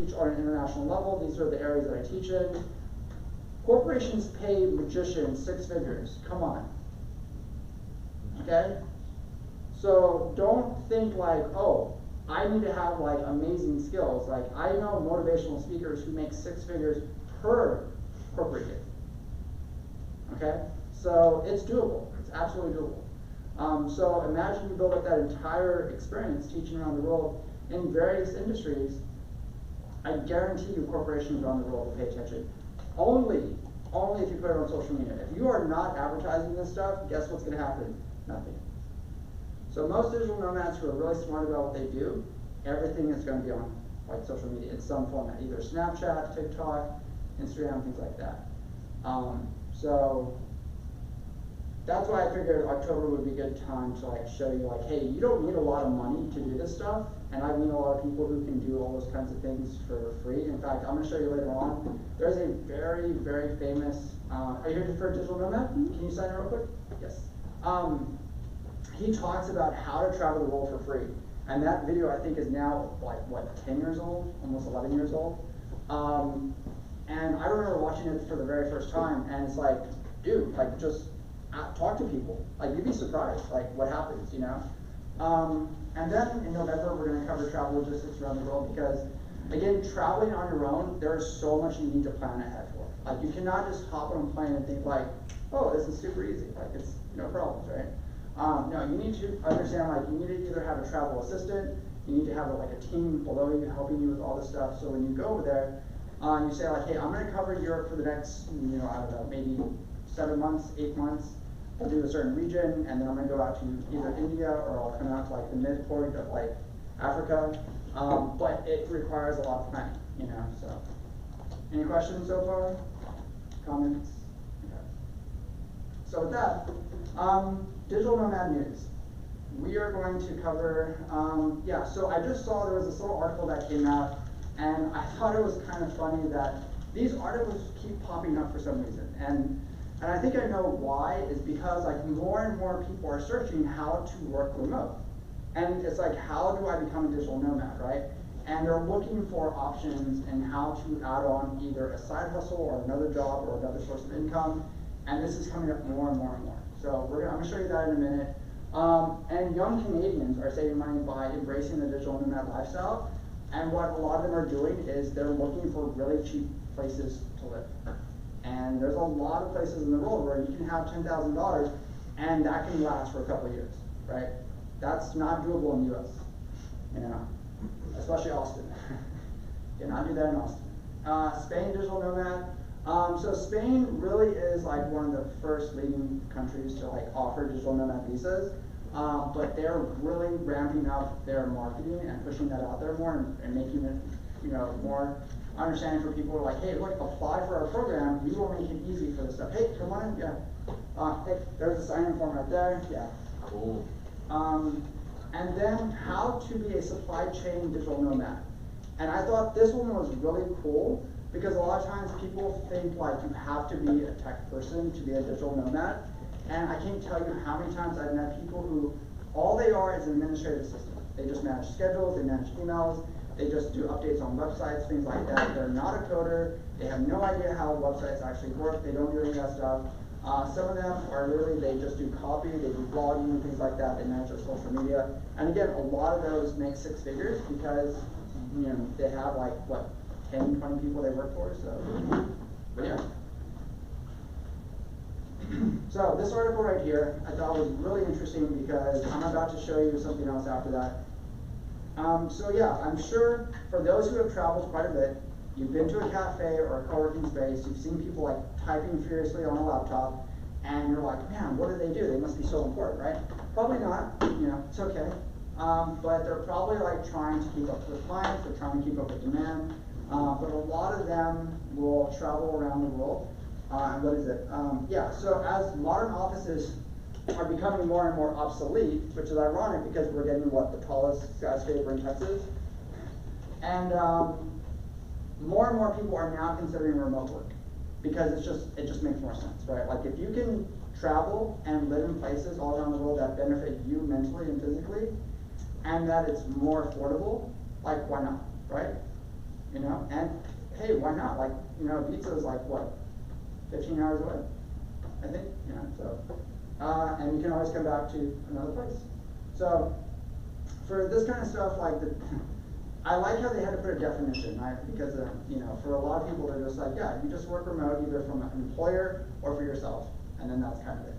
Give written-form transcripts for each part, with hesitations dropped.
teach on an international level. These are the areas that I teach in. Corporations pay magicians 6 figures. Come on. Okay? So don't think like, oh, I need to have like amazing skills. Like I know motivational speakers who make 6 figures per corporate gig. Okay? So it's doable. It's absolutely doable. So imagine you build up that entire experience teaching around the world in various industries. I guarantee you corporations around the world will pay attention. Only if you put it on social media. If you are not advertising this stuff, guess what's going to happen? Nothing. So most digital nomads who are really smart about what they do, everything is going to be on like social media in some format, either Snapchat, TikTok, Instagram, things like that. So that's why I figured October would be a good time to like show you like, hey, you don't need a lot of money to do this stuff, and I've met a lot of people who can do all those kinds of things for free. In fact, I'm going to show you later on. There's a very, very famous. Are you here for Digital Nomad? Can you sign in real quick? Yes. He talks about how to travel the world for free, and that video I think is now like what 10 years old, almost 11 years old. And I remember watching it for the very first time, and it's like, dude, like just talk to people. Like you'd be surprised, like what happens, you know. And then in November we're going to cover travel logistics around the world because, again, traveling on your own, there's so much you need to plan ahead for. Like you cannot just hop on a plane and think like, oh, this is super easy. Like it's no problems, right? No, you need to understand like you need to either have a travel assistant, you need to have like a team below you helping you with all this stuff. So when you go over there, you say like, hey, I'm going to cover Europe for the next, you know, I don't know, maybe 7 months, 8 months. I'll do a certain region, and then I'm going to go out to either India or I'll come out to like the midpoint of like Africa. But it requires a lot of planning, you know. So, any questions so far? Comments? Okay. So with that, digital nomad news. We are going to cover. Yeah. So I just saw there was this little article that came out, and I thought it was kind of funny that these articles keep popping up for some reason, and I think I know why, is because like more and more people are searching how to work remote. And it's like, how do I become a digital nomad, right? And they're looking for options and how to add on either a side hustle or another job or another source of income. And this is coming up more and more and more. So I'm gonna show you that in a minute. And young Canadians are saving money by embracing the digital nomad lifestyle. And what a lot of them are doing is they're looking for really cheap places to live. And there's a lot of places in the world where you can have $10,000 and that can last for a couple of years, right? That's not doable in the US, you know, especially Austin. You cannot do that in Austin. Spain, digital nomad. So Spain really is like one of the first leading countries to like offer digital nomad visas. But they're really ramping up their marketing and pushing that out there more and making it, you know, more understanding for people who are like, hey, look, apply for our program. We will make it easy for this stuff. Hey, come on in. Yeah. Hey, there's a sign-in form right there. Yeah. Cool. And then how to be a supply chain digital nomad. And I thought this one was really cool because a lot of times people think like you have to be a tech person to be a digital nomad. And I can't tell you how many times I've met people who all they are is an administrative assistant. They just manage schedules, they manage emails, they just do updates on websites, things like that. They're not a coder. They have no idea how websites actually work. They don't do any of that stuff. Some of them are literally, they just do copy, they do blogging and things like that. They manage their social media. And again, a lot of those make 6 figures because, you know, they have like, what, 10, 20 people they work for. So, but yeah. So this article right here, I thought was really interesting because I'm about to show you something else after that. So yeah, I'm sure for those who have traveled quite a bit, you've been to a cafe or a co-working space, you've seen people like typing furiously on a laptop, and you're like, man, what do they do? They must be so important, right? Probably not, you know, it's okay. But they're probably like trying to keep up with clients, they're trying to keep up with demand, but a lot of them will travel around the world. And what is it? Yeah, so as modern offices are becoming more and more obsolete, which is ironic because we're getting, what, the tallest skyscraper in Texas? And more and more people are now considering remote work because it just makes more sense, right? Like if you can travel and live in places all around the world that benefit you mentally and physically, and that it's more affordable, like why not, right? you know, and hey, why not? Like, you know, Ibiza is like, what, 15 hours away, I think, you know, so, and you can always come back to another place. So, for this kind of stuff, like, I like how they had to put a definition, right? Because, you know, for a lot of people, they're just like, yeah, you just work remote either from an employer or for yourself, and then that's kind of it.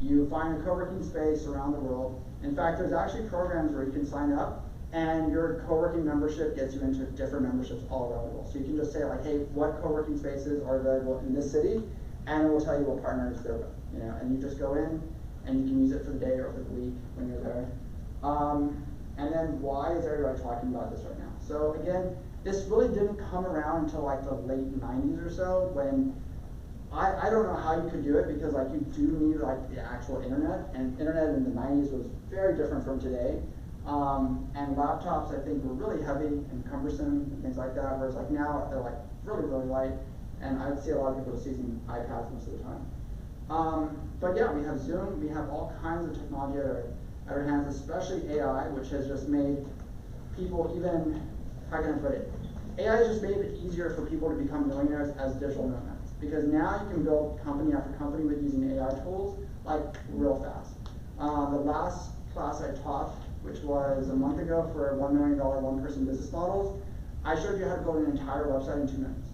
You find a co-working space around the world. In fact, there's actually programs where you can sign up, and your co-working membership gets you into different memberships all around the world. So you can just say like, hey, what co-working spaces are available in this city, and it will tell you what partners they're with, you know, and you just go in, and you can use it for the day or for the week when you're there. And then why is everybody talking about this right now? So again, this really didn't come around until like the late 90s or so, when I don't know how you could do it, because like you do need like the actual internet, and internet in the 90s was very different from today. And laptops, I think, were really heavy and cumbersome and things like that, whereas like now they're like really, really light, and I see a lot of people just using iPads most of the time. But yeah, we have Zoom, we have all kinds of technology at our hands, especially AI, which has just made people even, how can I put it? AI has just made it easier for people to become millionaires as digital nomads, because now you can build company after company with using AI tools like real fast. The last class I taught, which was a month ago for $1 million one-person business models, I showed you how to build an entire website in 2 minutes.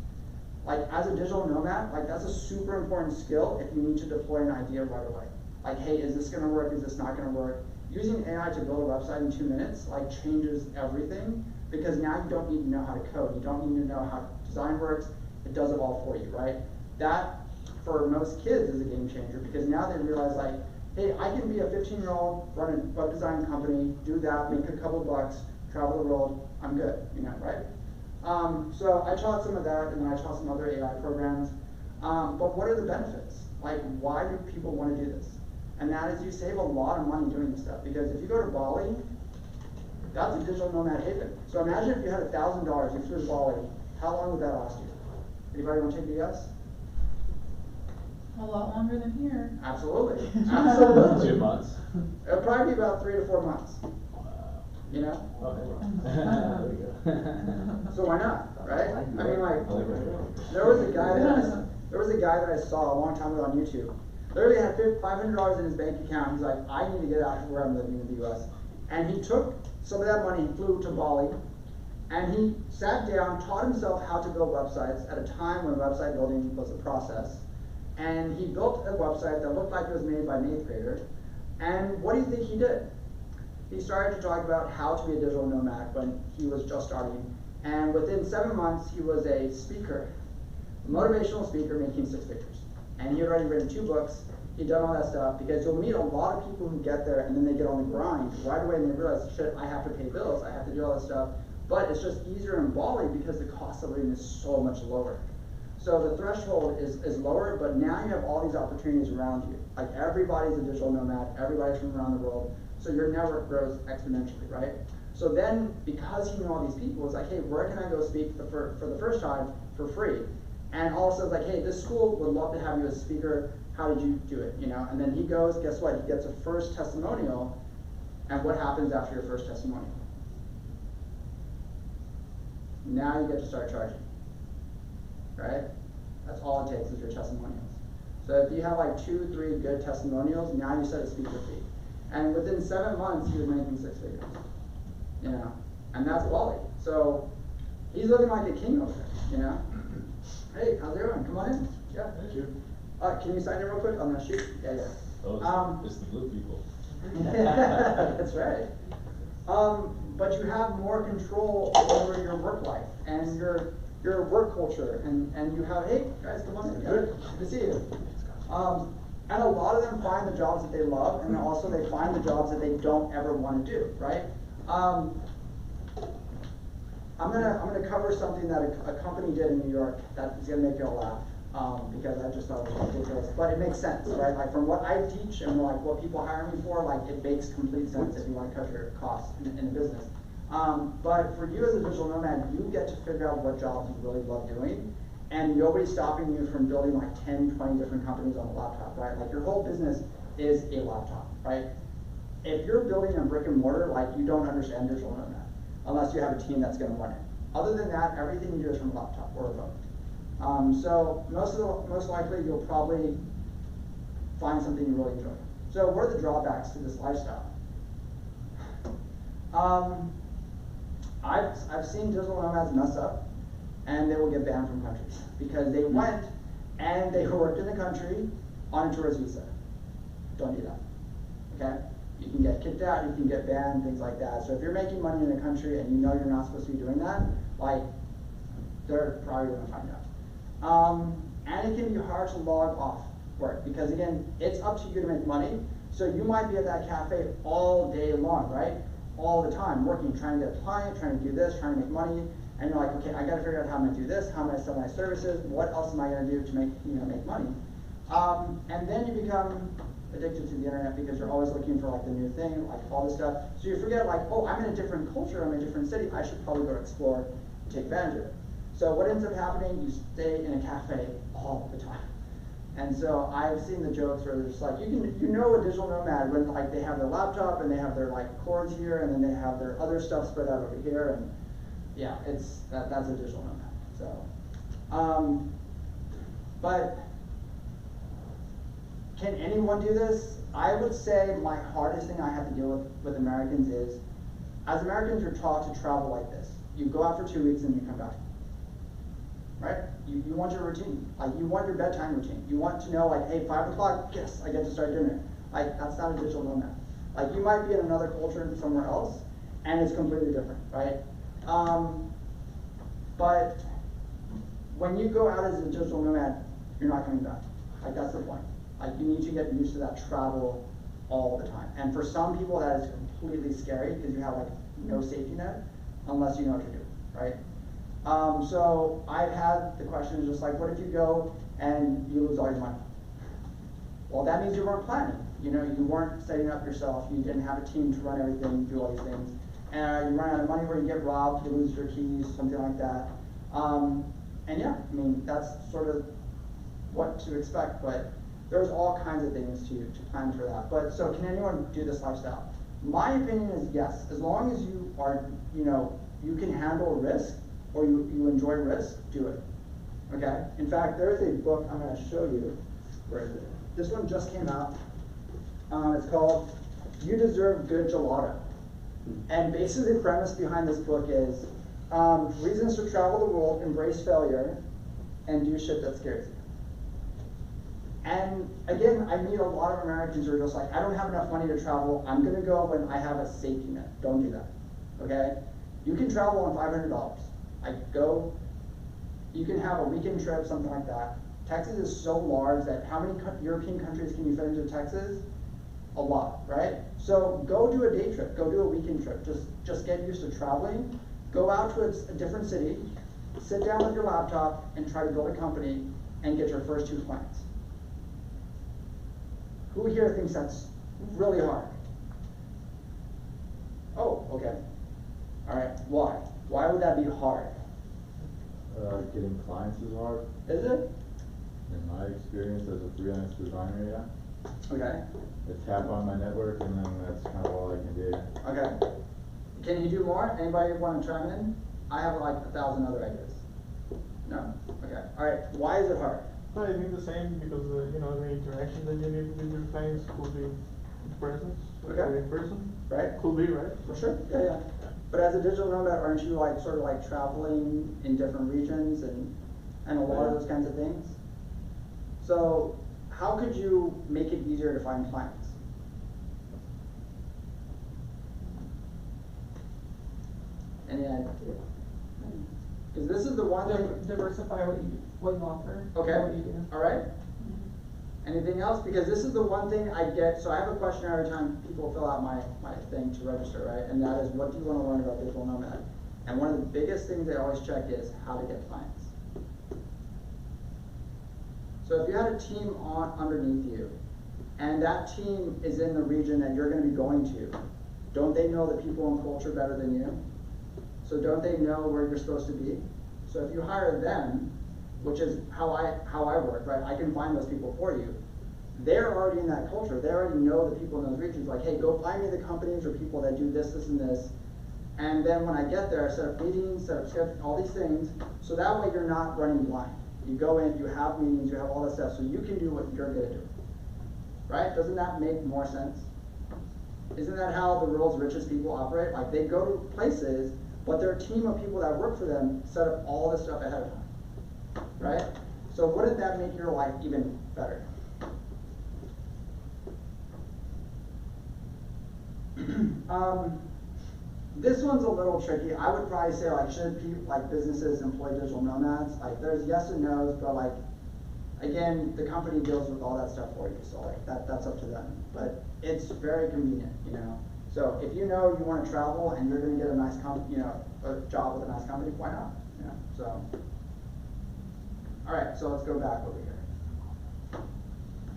Like, as a digital nomad, like, that's a super important skill if you need to deploy an idea right away. Like, hey, is this gonna work, is this not gonna work? Using AI to build a website in 2 minutes, like, changes everything, because now you don't need to know how to code, you don't need to know how design works, it does it all for you, right? That, for most kids, is a game changer, because now they realize, like, hey, I can be a 15-year-old, run a web design company, do that, make a couple bucks, travel the world, I'm good, you know, right? So I taught some of that, and then I taught some other AI programs. But what are the benefits? Like, why do people want to do this? And that is, you save a lot of money doing this stuff, because if you go to Bali, that's a digital nomad haven. So imagine if you had $1,000, you flew to Bali, how long would that last you? Anybody want to take a guess? A lot longer than here. Absolutely. Absolutely. 2 months. It'll probably be about 3 to 4 months. Wow. You know? Okay. There we go. So why not, right? I mean, like, there was a guy that I saw a long time ago on YouTube. Literally had $500 in his bank account. He's like, I need to get out of where I'm living in the U.S. And he took some of that money, he flew to Bali, and he sat down, taught himself how to build websites at a time when website building was a process. And he built a website that looked like it was made by an 8th grader. And what do you think he did? He started to talk about how to be a digital nomad when he was just starting. And within 7 months, he was a speaker, a motivational speaker making 6 figures. And he had already written 2 books. He'd done all that stuff, because you'll meet a lot of people who get there and then they get on the grind right away, and they realize, shit, I have to pay bills, I have to do all this stuff. But it's just easier in Bali because the cost of living is so much lower. So the threshold is lower, but now you have all these opportunities around you. Like, everybody's a digital nomad, everybody's from around the world, so your network grows exponentially, right? So then, because he knew all these people, it's like, hey, where can I go speak for the first time for free? And also it's like, hey, this school would love to have you as a speaker, how did you do it, you know? And then he goes, guess what, he gets a first testimonial, and what happens after your first testimonial? Now you get to start charging. Right? That's all it takes is your testimonials. So if you have like 2, 3 good testimonials, now you set a speaker fee. And within 7 months, he was making 6 figures. You know? And that's Bali. So he's looking like a king over there, you know? Hey, how's it going? Come on in. Yeah. Thank you. Can you sign in real quick? I'm gonna shoot. Yeah, yeah. Oh, it's the blue people. That's right. But you have more control over your work life and your work culture, and you have, hey guys, come on in, good to see you. And a lot of them find the jobs that they love, and also they find the jobs that they don't ever want to do, right? I'm gonna cover something that a company did in New York that is gonna make you all laugh, because I just thought it was ridiculous, but it makes sense, right? Like, from what I teach and like what people hire me for, like, it makes complete sense if you want to cut your costs in a business. But for you as a digital nomad, you get to figure out what jobs you really love doing, and nobody's stopping you from building like 10, 20 different companies on a laptop, right? Like, your whole business is a laptop, right? If you're building a brick and mortar, like, you don't understand digital nomad, unless you have a team that's gonna run it. Other than that, everything you do is from a laptop or a phone. So most likely you'll probably find something you really enjoy. So what are the drawbacks to this lifestyle? I've seen digital nomads mess up, and they will get banned from countries because they went and they worked in the country on a tourist visa. Don't do that. Okay? You can get kicked out, you can get banned, things like that. So if you're making money in a country and you know you're not supposed to be doing that, like, they're probably going to find out. And it can be hard to log off work because, again, it's up to you to make money. So you might be at that cafe all day long, right? All the time, working, trying to get a client, trying to do this, trying to make money. And you're like, okay, I got to figure out how I'm going to do this, how I'm going to sell my services, what else am I going to do to make money? And then you become addicted to the internet because you're always looking for like the new thing, like all this stuff. So you forget like, oh, I'm in a different culture, I'm in a different city, I should probably go explore, take advantage of it. So what ends up happening, you stay in a cafe all the time. And so I've seen the jokes where they're just like, you know a digital nomad when like they have their laptop and they have their like cords here and then they have their other stuff spread out over here, and yeah, that's a digital nomad. So, but can anyone do this? I would say my hardest thing I have to deal with Americans is, as Americans, you're taught to travel like this. You go out for 2 weeks and you come back. Right? You want your routine. Like, you want your bedtime routine. You want to know, like, hey, 5 o'clock, yes, I get to start dinner. Like, that's not a digital nomad. Like, you might be in another culture somewhere else, and it's completely different, right? But when you go out as a digital nomad, you're not coming back. Like, that's the point. Like, you need to get used to that travel all the time. And for some people, that is completely scary because you have, like, no safety net unless you know what to do, right? So I've had the questions just like, what if you go and you lose all your money? Well, that means you weren't planning. You know, you weren't setting up yourself. You didn't have a team to run everything, do all these things. And you run out of money, or you get robbed, you lose your keys, something like that. And yeah, I mean, that's sort of what to expect, but there's all kinds of things to plan for that. But so can anyone do this lifestyle? My opinion is yes, as long as you are, you know, you can handle risk, or you enjoy risk, do it. Okay? In fact, there's a book I'm going to show you. Where is it? This one just came out. It's called You Deserve Good Gelato. And basically the premise behind this book is reasons to travel the world, embrace failure, and do shit that scares you. And again, I meet a lot of Americans who are just like, I don't have enough money to travel. I'm going to go when I have a safety net. Don't do that. Okay? You can travel on $500. Go, you can have a weekend trip, something like that. Texas is so large that how many European countries can you fit into Texas? A lot, right? So go do a day trip, go do a weekend trip. Just get used to traveling. Go out to a different city, sit down with your laptop and try to build a company and get your first 2 clients. Who here thinks that's really hard? Oh, okay. All right, why? Why would that be hard? Getting clients is hard. Is it? In my experience as a freelance designer, yeah. Okay. I tap on my network and then that's kind of all I can do. Okay. Can you do more? Anybody want to chime in? I have like 1,000 other ideas. No? Okay. All right. Why is it hard? I think the same because you know, the interaction that you need with your clients could be in presence, Okay. or in person. Right? Could be, right? For sure. Yeah. But as a digital nomad, aren't you like sort of like traveling in different regions and a lot of those kinds of things? So how could you make it easier to find clients? Any idea? Because this is the one thing. Diversify what you offer. Okay. What you do. All right. Anything else? Because this is the one thing I get. So I have a question every time people fill out my thing to register, right? And that is, what do you want to learn about digital nomad? And one of the biggest things they always check is how to get clients. So if you had a team underneath you, and that team is in the region that you're going to be going to, don't they know the people and culture better than you? So don't they know where you're supposed to be? So if you hire them, which is how I work, right? I can find those people for you. They're already in that culture. They already know the people in those regions. Like, hey, go find me the companies or people that do this, this, and this, And then when I get there, I set up meetings, set up schedule, all these things, so that way you're not running blind. You go in, you have meetings, you have all that stuff, so you can do what you're good at doing. Right? Doesn't that make more sense? Isn't that how the world's richest people operate? Like, they go to places, but their team of people that work for them set up all this stuff ahead of time. Right? So wouldn't that make your life even better? This one's a little tricky. I would probably say, like, should people, like, businesses employ digital nomads? Like, there's yes and no's, but, like, again, the company deals with all that stuff for you, so, like, that's up to them. But it's very convenient, you know. So if you know you want to travel and you're going to get a nice a job with a nice company, why not? You know. So, all right. So let's go back over here.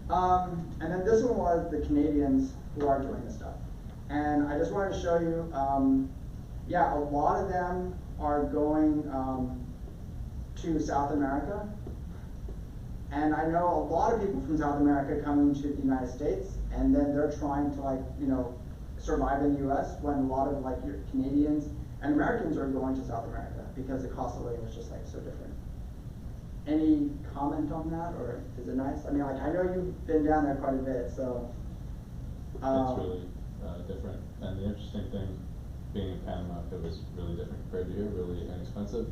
And then this one was the Canadians who are doing this stuff. And I just wanted to show you, yeah, a lot of them are going to South America. And I know a lot of people from South America coming to the United States, and then they're trying to, like, you know, survive in the US when a lot of, like, your Canadians and Americans are going to South America because the cost of living is just, like, so different. Any comment on that, or is it nice? I mean, like, I know you've been down there quite a bit, so. It's really different. And the interesting thing, being in Panama, it was really different compared to here, really inexpensive.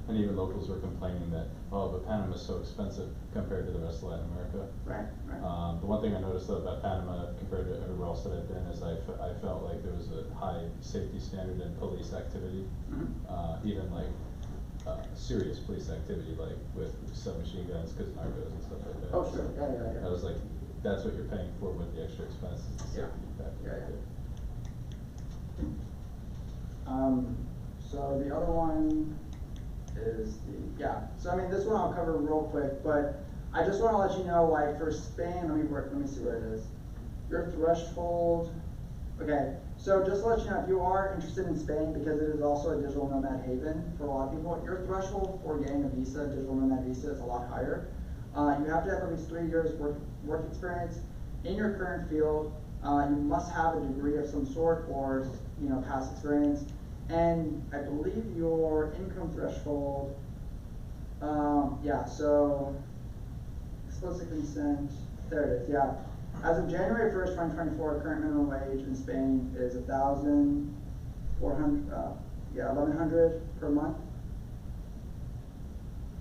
And even locals were complaining that, oh, but Panama is so expensive compared to the rest of Latin America. Right, right. The one thing I noticed though about Panama compared to everywhere else that I've been is I felt like there was a high safety standard in police activity, even like serious police activity, like with submachine guns, because narcos and stuff like that. Oh, sure. Yeah. I was like, that's what you're paying for with the extra expenses. The safety factor. So the other one is so I mean, this one I'll cover real quick, but I just want to let you know, like, for Spain, let me see where it is. Your threshold, okay, so just to let you know, if you are interested in Spain, because it is also a digital nomad haven for a lot of people, your threshold for getting a visa, digital nomad visa, is a lot higher. You have to have at least 3 years work experience in your current field. You must have a degree of some sort, or, you know, past experience. And I believe your income threshold, so explicit consent, there it is, yeah. As of January 1st, 2024, current minimum wage in Spain is $1,100 per month.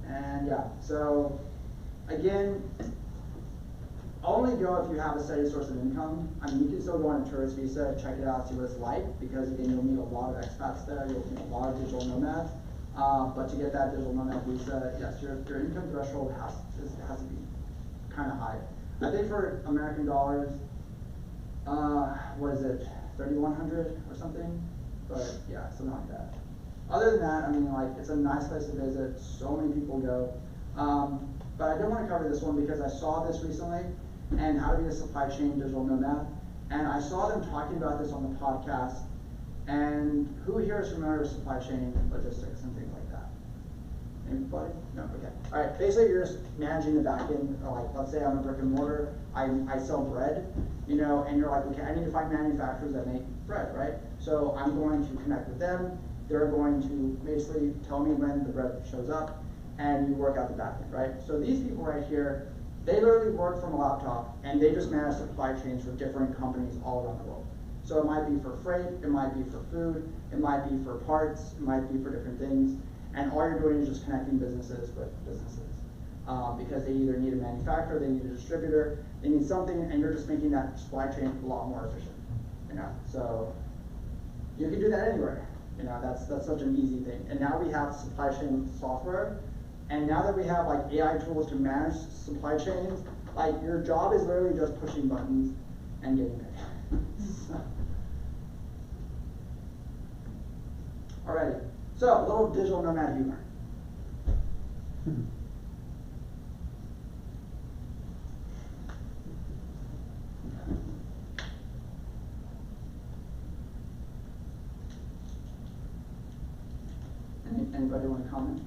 And so again, only go if you have a steady source of income. I mean, you can still go on a tourist visa, check it out, see what it's like, because again, you'll meet a lot of expats there, you'll meet a lot of digital nomads. But to get that digital nomad visa, yes, your income threshold has to be kind of high. I think for American dollars, what is it, 3,100 or something? But yeah, something like that. Other than that, I mean, like, it's a nice place to visit. So many people go. But I did want to cover this one because I saw this recently, and how to be a supply chain digital nomad. And I saw them talking about this on the podcast. And who here is familiar with supply chain logistics and things like that? Anybody? No, okay. All right, basically you're just managing the back end. Like, let's say I'm a brick and mortar, I sell bread, you know, and you're like, okay, I need to find manufacturers that make bread, right? So I'm going to connect with them. They're going to basically tell me when the bread shows up, and you work out the back end, right? So these people right here, they literally work from a laptop, and they just manage supply chains for different companies all around the world. So it might be for freight, it might be for food, it might be for parts, it might be for different things, and all you're doing is just connecting businesses with businesses. Because they either need a manufacturer, they need a distributor, they need something, and you're just making that supply chain a lot more efficient. You know, so you can do that anywhere. You know, that's such an easy thing. And now we have supply chain software, and now that we have like AI tools to manage supply chains, like your job is literally just pushing buttons and getting paid. Alrighty, so a little digital nomad humor. Anybody want to comment?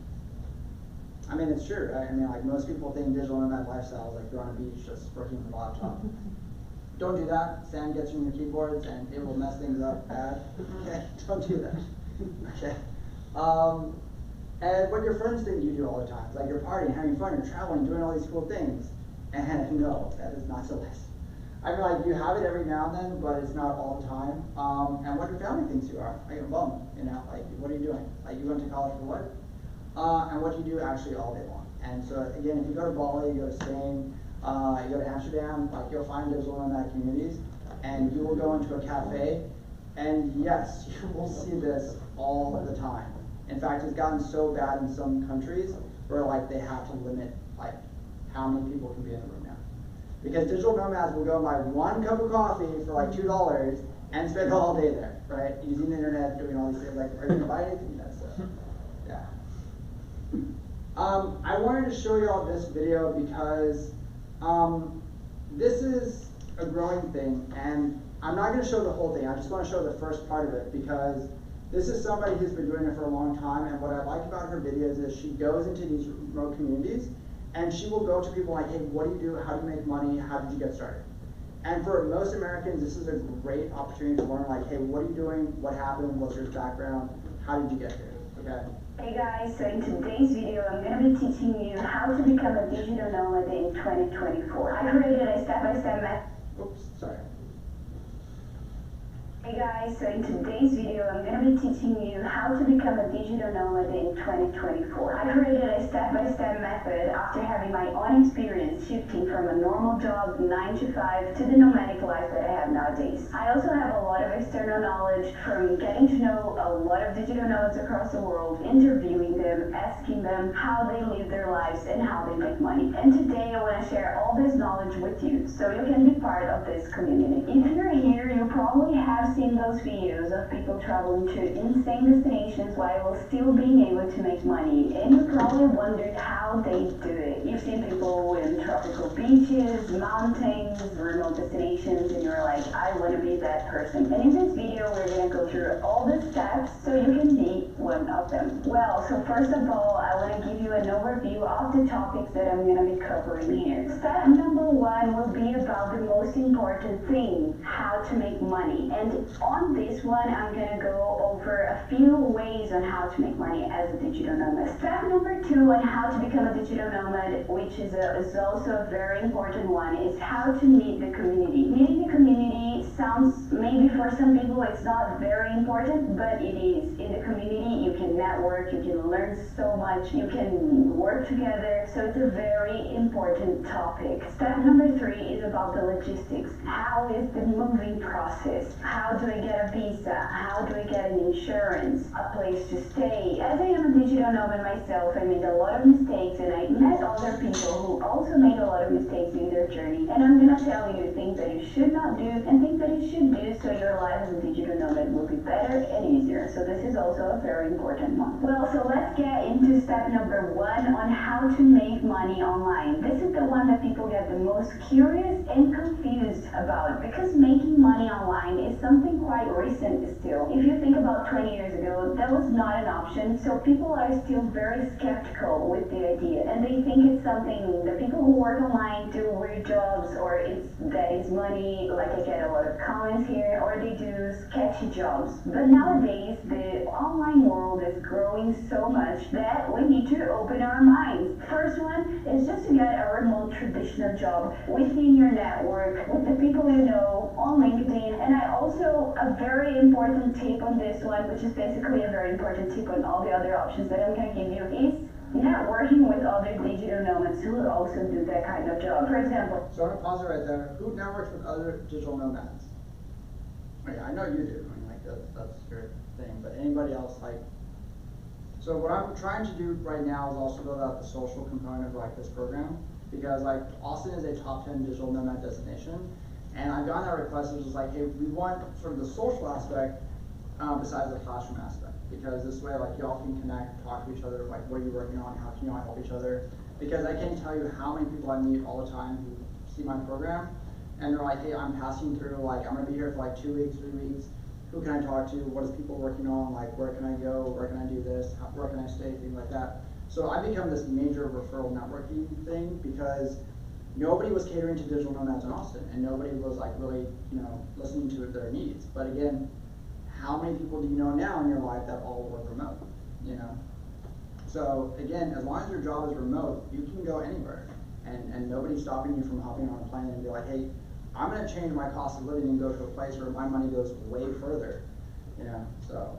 I mean, it's true, right? I mean, like, most people think digital nomad lifestyle is like you're on a beach just working with a laptop. Don't do that. Sand gets you in your keyboards and it will mess things up bad. Okay, don't do that. Okay. And what your friends think you do all the time. It's like you're partying, having fun, you're traveling, doing all these cool things. And no, that is not the list. I mean, like, you have it every now and then, but it's not all the time. And what your family thinks you are. Like a bum, you know, like, what are you doing? Like, you went to college for what? And what do you do actually all day long? And so, again, if you go to Bali, you go to Spain, you go to Amsterdam, like, you'll find digital nomad communities, and you will go into a cafe, and yes, you will see this all the time. In fact, it's gotten so bad in some countries where, like, they have to limit, like, how many people can be in the room now. Because digital nomads will go and buy one cup of coffee for like $2 and spend all day there, right? Using the internet, doing all these things. Like, are you gonna buy anything? That's yeah. I wanted to show you all this video because this is a growing thing, and I'm not gonna show the whole thing. I just want to show the first part of it because this is somebody who's been doing it for a long time, and what I like about her videos is she goes into these remote communities and she will go to people like, hey, what do you do? How do you make money? How did you get started? And for most Americans, this is a great opportunity to learn, like, hey, what are you doing? What happened? What's your background? How did you get here? Okay. Hey guys, so in today's video, I'm going to be teaching you how to become a digital nomad in 2024. I created a step-by-step method. Oops, sorry. Hey guys, so in today's video, I'm going to be teaching you how to become a digital nomad in 2024. I created a step-by-step method after having my own experience shifting from a normal job 9 to 5 to the nomadic life that I have nowadays. I also have a lot of external knowledge from getting to know a lot of digital nomads across the world, interviewing them, asking them how they live their lives and how they make money. And today I want to share all this knowledge with you so you can be part of this community. If you're here, you probably have seen those videos of people traveling to insane destinations while still being able to make money, and you probably wondered how they do it. You've seen people in tropical beaches, mountains, remote destinations, and you're like, I want to be that person. And in this video, we're going to go through all the steps so you can be one of them. Well, so first of all, I want to give you an overview of the topics that I'm going to be covering here. Step number 1 will be about the most important thing, how to make money. And on this one, I'm going to go over a few ways on how to make money as a digital nomad. Step number 2 on how to become a digital nomad, which is also a very important one, is how to meet the community. Meeting the community sounds, maybe for some people it's not very important, but it is. In the community, you can network, you can learn so much, you can work together, so it's a very important topic. Step number 3 is about the logistics. How is the moving process? How do I get a visa? How do I get an insurance? A place to stay? As I am a digital nomad myself, I made a lot of mistakes, and I met other people who also made a lot of mistakes in their journey. And I'm gonna tell you things that you should not do and things that you should do so your life as a digital nomad will be better and easier. So this is also a very important one. Well, so let's get into step number 1 on how to make money online. This is the one that people get the most curious and confused about, because making money online is something quite recent still. If you think about 20 years ago, that was not an option, so people are still very skeptical with the idea, and they think it's something the people who work online do weird jobs, or it's that is money, like I get a lot of comments here, or they do sketchy jobs. But nowadays, the online world is growing so much that we need to open our minds. First one is just to get a remote traditional job within your network, with the people you know, on LinkedIn. And I also, a very important tip on this one, which is basically a very important tip on all the other options that I'm going to give you, is networking with other digital nomads who also do that kind of job. For example, So I'm gonna pause it right there. Who networks with other digital nomads? Oh, yeah, I know you do. I mean, like, that's your thing. But anybody else, like, so what I'm trying to do right now is also build out the social component of like this program, because like Austin is a top 10 digital nomad destination, and I've gotten that request, which is like, hey, we want sort of the social aspect besides the classroom aspect, because this way, like, y'all can connect, talk to each other, like, what are you working on, how can y'all help each other? Because I can't tell you how many people I meet all the time who see my program, and they're like, hey, I'm passing through, like, I'm gonna be here for like 2 weeks, 3 weeks. Who can I talk to? What is people working on? Like, where can I go? Where can I do this? Where can I stay? Things like that. So I become this major referral networking thing, because nobody was catering to digital nomads in Austin, and nobody was like really, you know, listening to their needs. But again, how many people do you know now in your life that all work remote, you know? So again, as long as your job is remote, you can go anywhere, and nobody's stopping you from hopping on a plane and be like, hey, I'm gonna change my cost of living and go to a place where my money goes way further, you know, so.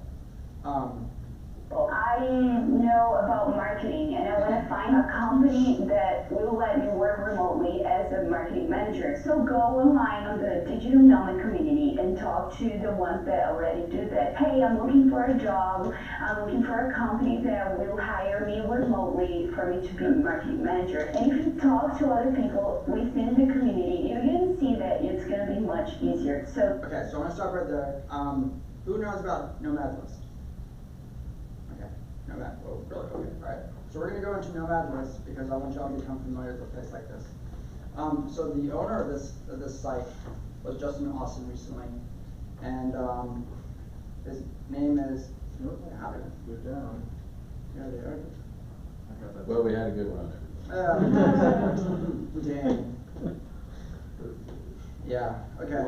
I know about marketing, and I want to find a company that will let me work remotely as a marketing manager. So go online on the Digital Nomad community and talk to the ones that already do that. Hey, I'm looking for a job. I'm looking for a company that will hire me remotely for me to be a marketing manager. And if you talk to other people within the community, you're going to see that it's going to be much easier. So Okay, so I'm gonna stop right there. Who knows about Nomad List? Nomad, well, really, okay, right. So we're gonna go into Nomad List because I want y'all to become familiar with a place like this. So the owner of this site was just in Austin recently, and his name is, I have it. Good down. Yeah, they are. Well, we had a good one on it. Dang. Yeah, okay.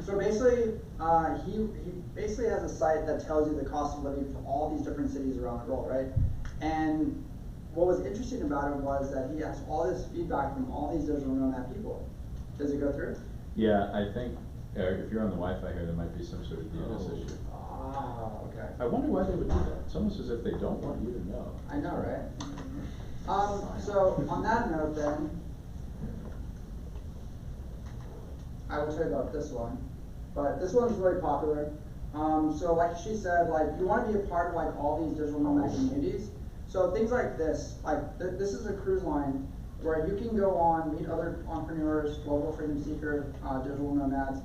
So basically, he basically has a site that tells you the cost of living for all these different cities around the world, right? And what was interesting about it was that he has all this feedback from all these digital nomad people. Does it go through? Yeah, I think, if you're on the Wi-Fi here, there might be some sort of DNS issue. Ah, okay. I wonder why they would do that. It's almost as if they don't want you to know. I know, right? So on that note then, I will tell you about this one, but this one's really popular. So like she said, like you want to be a part of like all these digital nomad communities. So things like this, like this is a cruise line where you can go on, meet other entrepreneurs, global freedom seeker, digital nomads.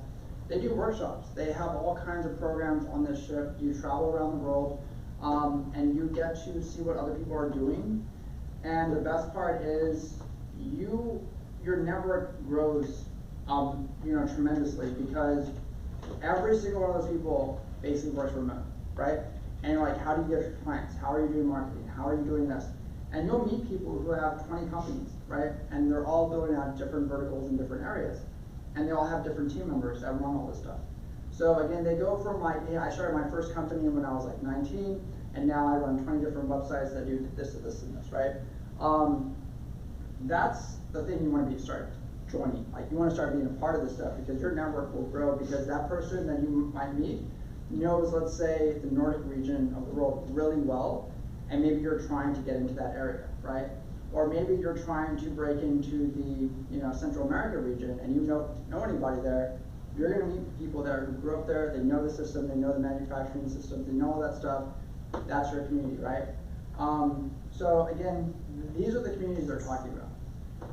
They do workshops. They have all kinds of programs on this ship. You travel around the world, and you get to see what other people are doing. And the best part is your network grows you know, tremendously, because every single one of those people basically works remote, right? And you're like, how do you get your clients? How are you doing marketing? How are you doing this? And you'll meet people who have 20 companies, right? And they're all building out different verticals in different areas. And they all have different team members that run all this stuff. So again, they go from like, hey, I started my first company when I was like 19, and now I run 20 different websites that do this, and this, right? That's the thing you want to be joining. Like you want to start being a part of this stuff, because your network will grow, because that person that you might meet knows, let's say, the Nordic region of the world really well, and maybe you're trying to get into that area, right? Or maybe you're trying to break into the Central America region, and you don't know anybody there. You're going to meet people there who grew up there. They know the system, they know the manufacturing system, they know all that stuff. That's your community, right? So again, these are the communities they're talking about.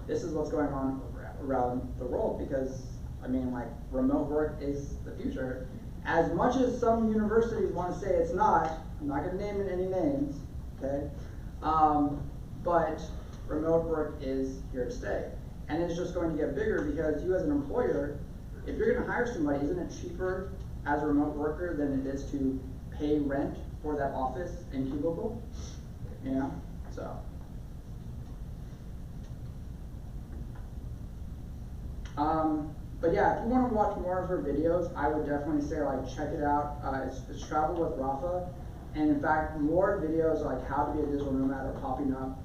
This is what's going on around the world, because I mean, like, remote work is the future. As much as some universities want to say it's not, I'm not going to name any names, okay? But remote work is here to stay. And it's just going to get bigger, because you as an employer, if you're going to hire somebody, isn't it cheaper as a remote worker than it is to pay rent for that office and cubicle? You know, so. But yeah, if you want to watch more of her videos, I would definitely say, like, check it out. It's Travel with Rafa, and in fact, more videos like how to be a digital nomad are popping up,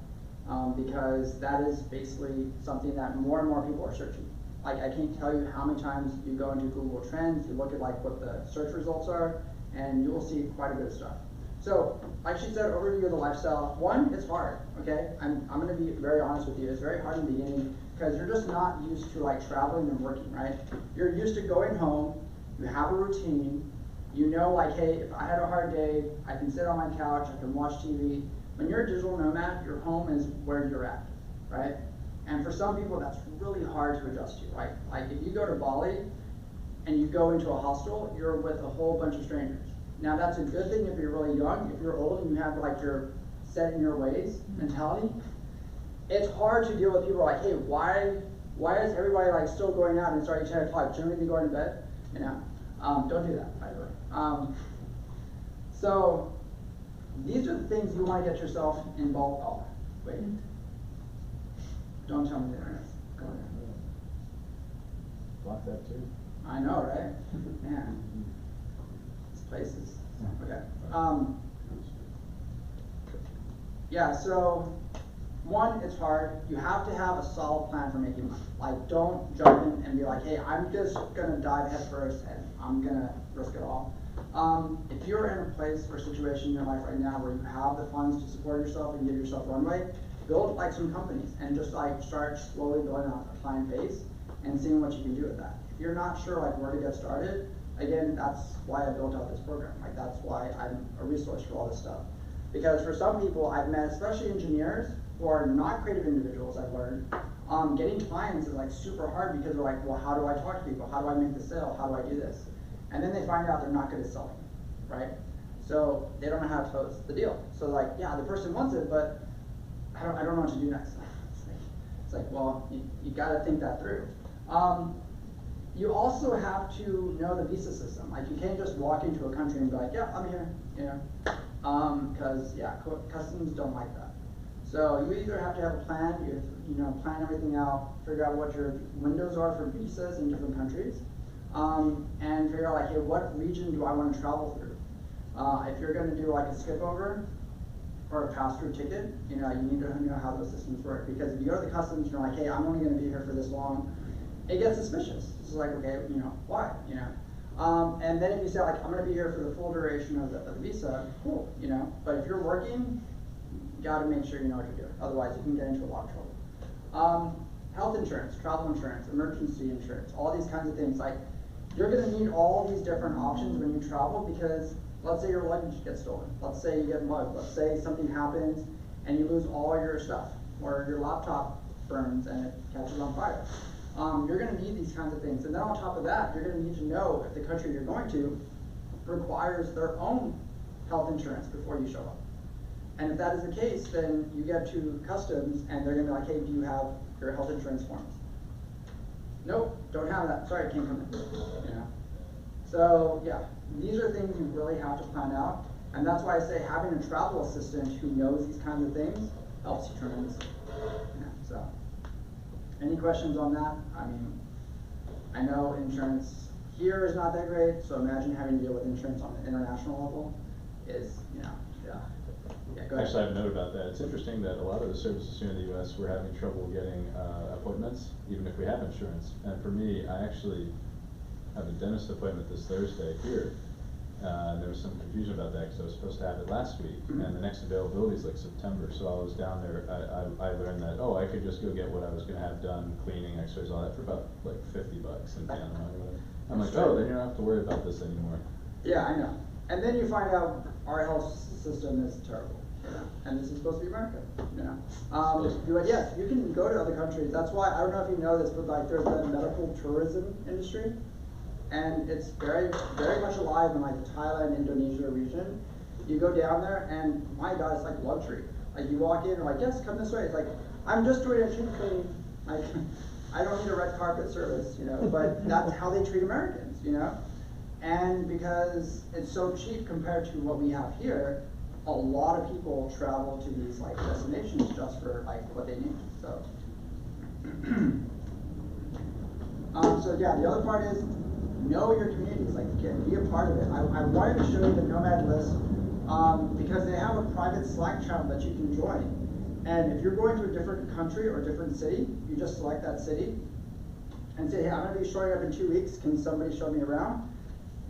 because that is basically something that more and more people are searching. Like, I can't tell you how many times you go into Google Trends, you look at like what the search results are, and you will see quite a bit of stuff. So, like she said, overview of the lifestyle. One, it's hard, okay? I'm gonna be very honest with you. It's very hard in the beginning, because you're just not used to like traveling and working, right? You're used to going home, you have a routine, you know, like, hey, if I had a hard day, I can sit on my couch, I can watch TV. When you're a digital nomad, your home is where you're at, right? And for some people, that's really hard to adjust to, right? Like, if you go to Bali and you go into a hostel, you're with a whole bunch of strangers. Now, that's a good thing if you're really young. If you're old and you have like your set in your ways mentality, it's hard to deal with people like, hey, why is everybody like still going out and starting 10 o'clock? Shouldn't we be going to bed? You know, don't do that, by the way. So these are the things you want to get yourself involved. Oh, wait. Don't tell me the internet's going. Block that too. I know, right? Man. places. Okay. Yeah, so one, it's hard. You have to have a solid plan for making money. Like, don't jump in and be like, hey, I'm just gonna dive head first and I'm gonna risk it all. If you're in a place or situation in your life right now where you have the funds to support yourself and give yourself runway, build like some companies and just like start slowly building out a client base and seeing what you can do with that. If you're not sure like where to get started, again, that's why I built out this program. Like, that's why I'm a resource for all this stuff. Because for some people I've met, especially engineers who are not creative individuals, I've learned, getting clients is like super hard because they're like, well, how do I talk to people? How do I make the sale? How do I do this? And then they find out they're not good at selling, right? So they don't know how to close the deal. So like, yeah, the person wants it, but I don't know what to do next. It's like, well, you gotta think that through. You also have to know the visa system. Like, you can't just walk into a country and be like, yeah, I'm here, you know, because yeah, customs don't like that. So you either have to have a plan, you know, plan everything out, figure out what your windows are for visas in different countries, and figure out like, hey, what region do I want to travel through? If you're going to do like a skip over or a pass-through ticket, you know, you need to know how those systems work. Because if you go to the customs and you're like, hey, I'm only going to be here for this long, it gets suspicious. It's like, okay, you know, why? You know, and then if you say like, I'm going to be here for the full duration of the visa, cool, you know. But if you're working, you got to make sure you know what you're doing. Otherwise, you can get into a lot of trouble. Health insurance, travel insurance, emergency insurance, all these kinds of things. Like, you're going to need all these different options when you travel, because let's say your luggage gets stolen. Let's say you get mugged. Let's say something happens and you lose all your stuff, or your laptop burns and it catches on fire. You're going to need these kinds of things. And then on top of that, you're going to need to know if the country you're going to requires their own health insurance before you show up. And if that is the case, then you get to customs and they're going to be like, hey, do you have your health insurance forms? Nope, don't have that. Sorry, I can't come in. You know? So yeah, these are things you really have to plan out. And that's why I say having a travel assistant who knows these kinds of things helps you tremendously. Yeah, so, any questions on that? I mean, I know insurance here is not that great, so imagine having to deal with insurance on the international level is, you know, yeah. Yeah, go ahead. Actually, I have a note about that. It's interesting that a lot of the services here in the U.S. we're having trouble getting appointments, even if we have insurance. And for me, I actually have a dentist appointment this Thursday here. And there was some confusion about that because I was supposed to have it last week, and the next availability is like September. So I was down there. I learned that, oh, I could just go get what I was going to have done, cleaning, x-rays, all that, for about like $50 in Panama or whatever. I'm like, oh, then you don't have to worry about this anymore. Yeah, I know. And then you find out our health system is terrible. Yeah. And this is supposed to be America, you know. But yes, you can go to other countries. That's why, I don't know if you know this, but like there's the medical tourism industry, and it's very, very much alive in like the Thailand, Indonesia region. You go down there, and my God, it's like luxury. Like, you walk in, and like, yes, come this way. It's like, I'm just doing a cheap clean. Like, I don't need a red carpet service, you know. But that's how they treat Americans, you know. And because it's so cheap compared to what we have here, a lot of people travel to these like destinations just for like what they need. So, so yeah, the other part is know your communities, like be a part of it. I wanted to show you the Nomad list because they have a private Slack channel that you can join. And if you're going to a different country or a different city, you just select that city and say, hey, I'm going to be showing up in 2 weeks. Can somebody show me around?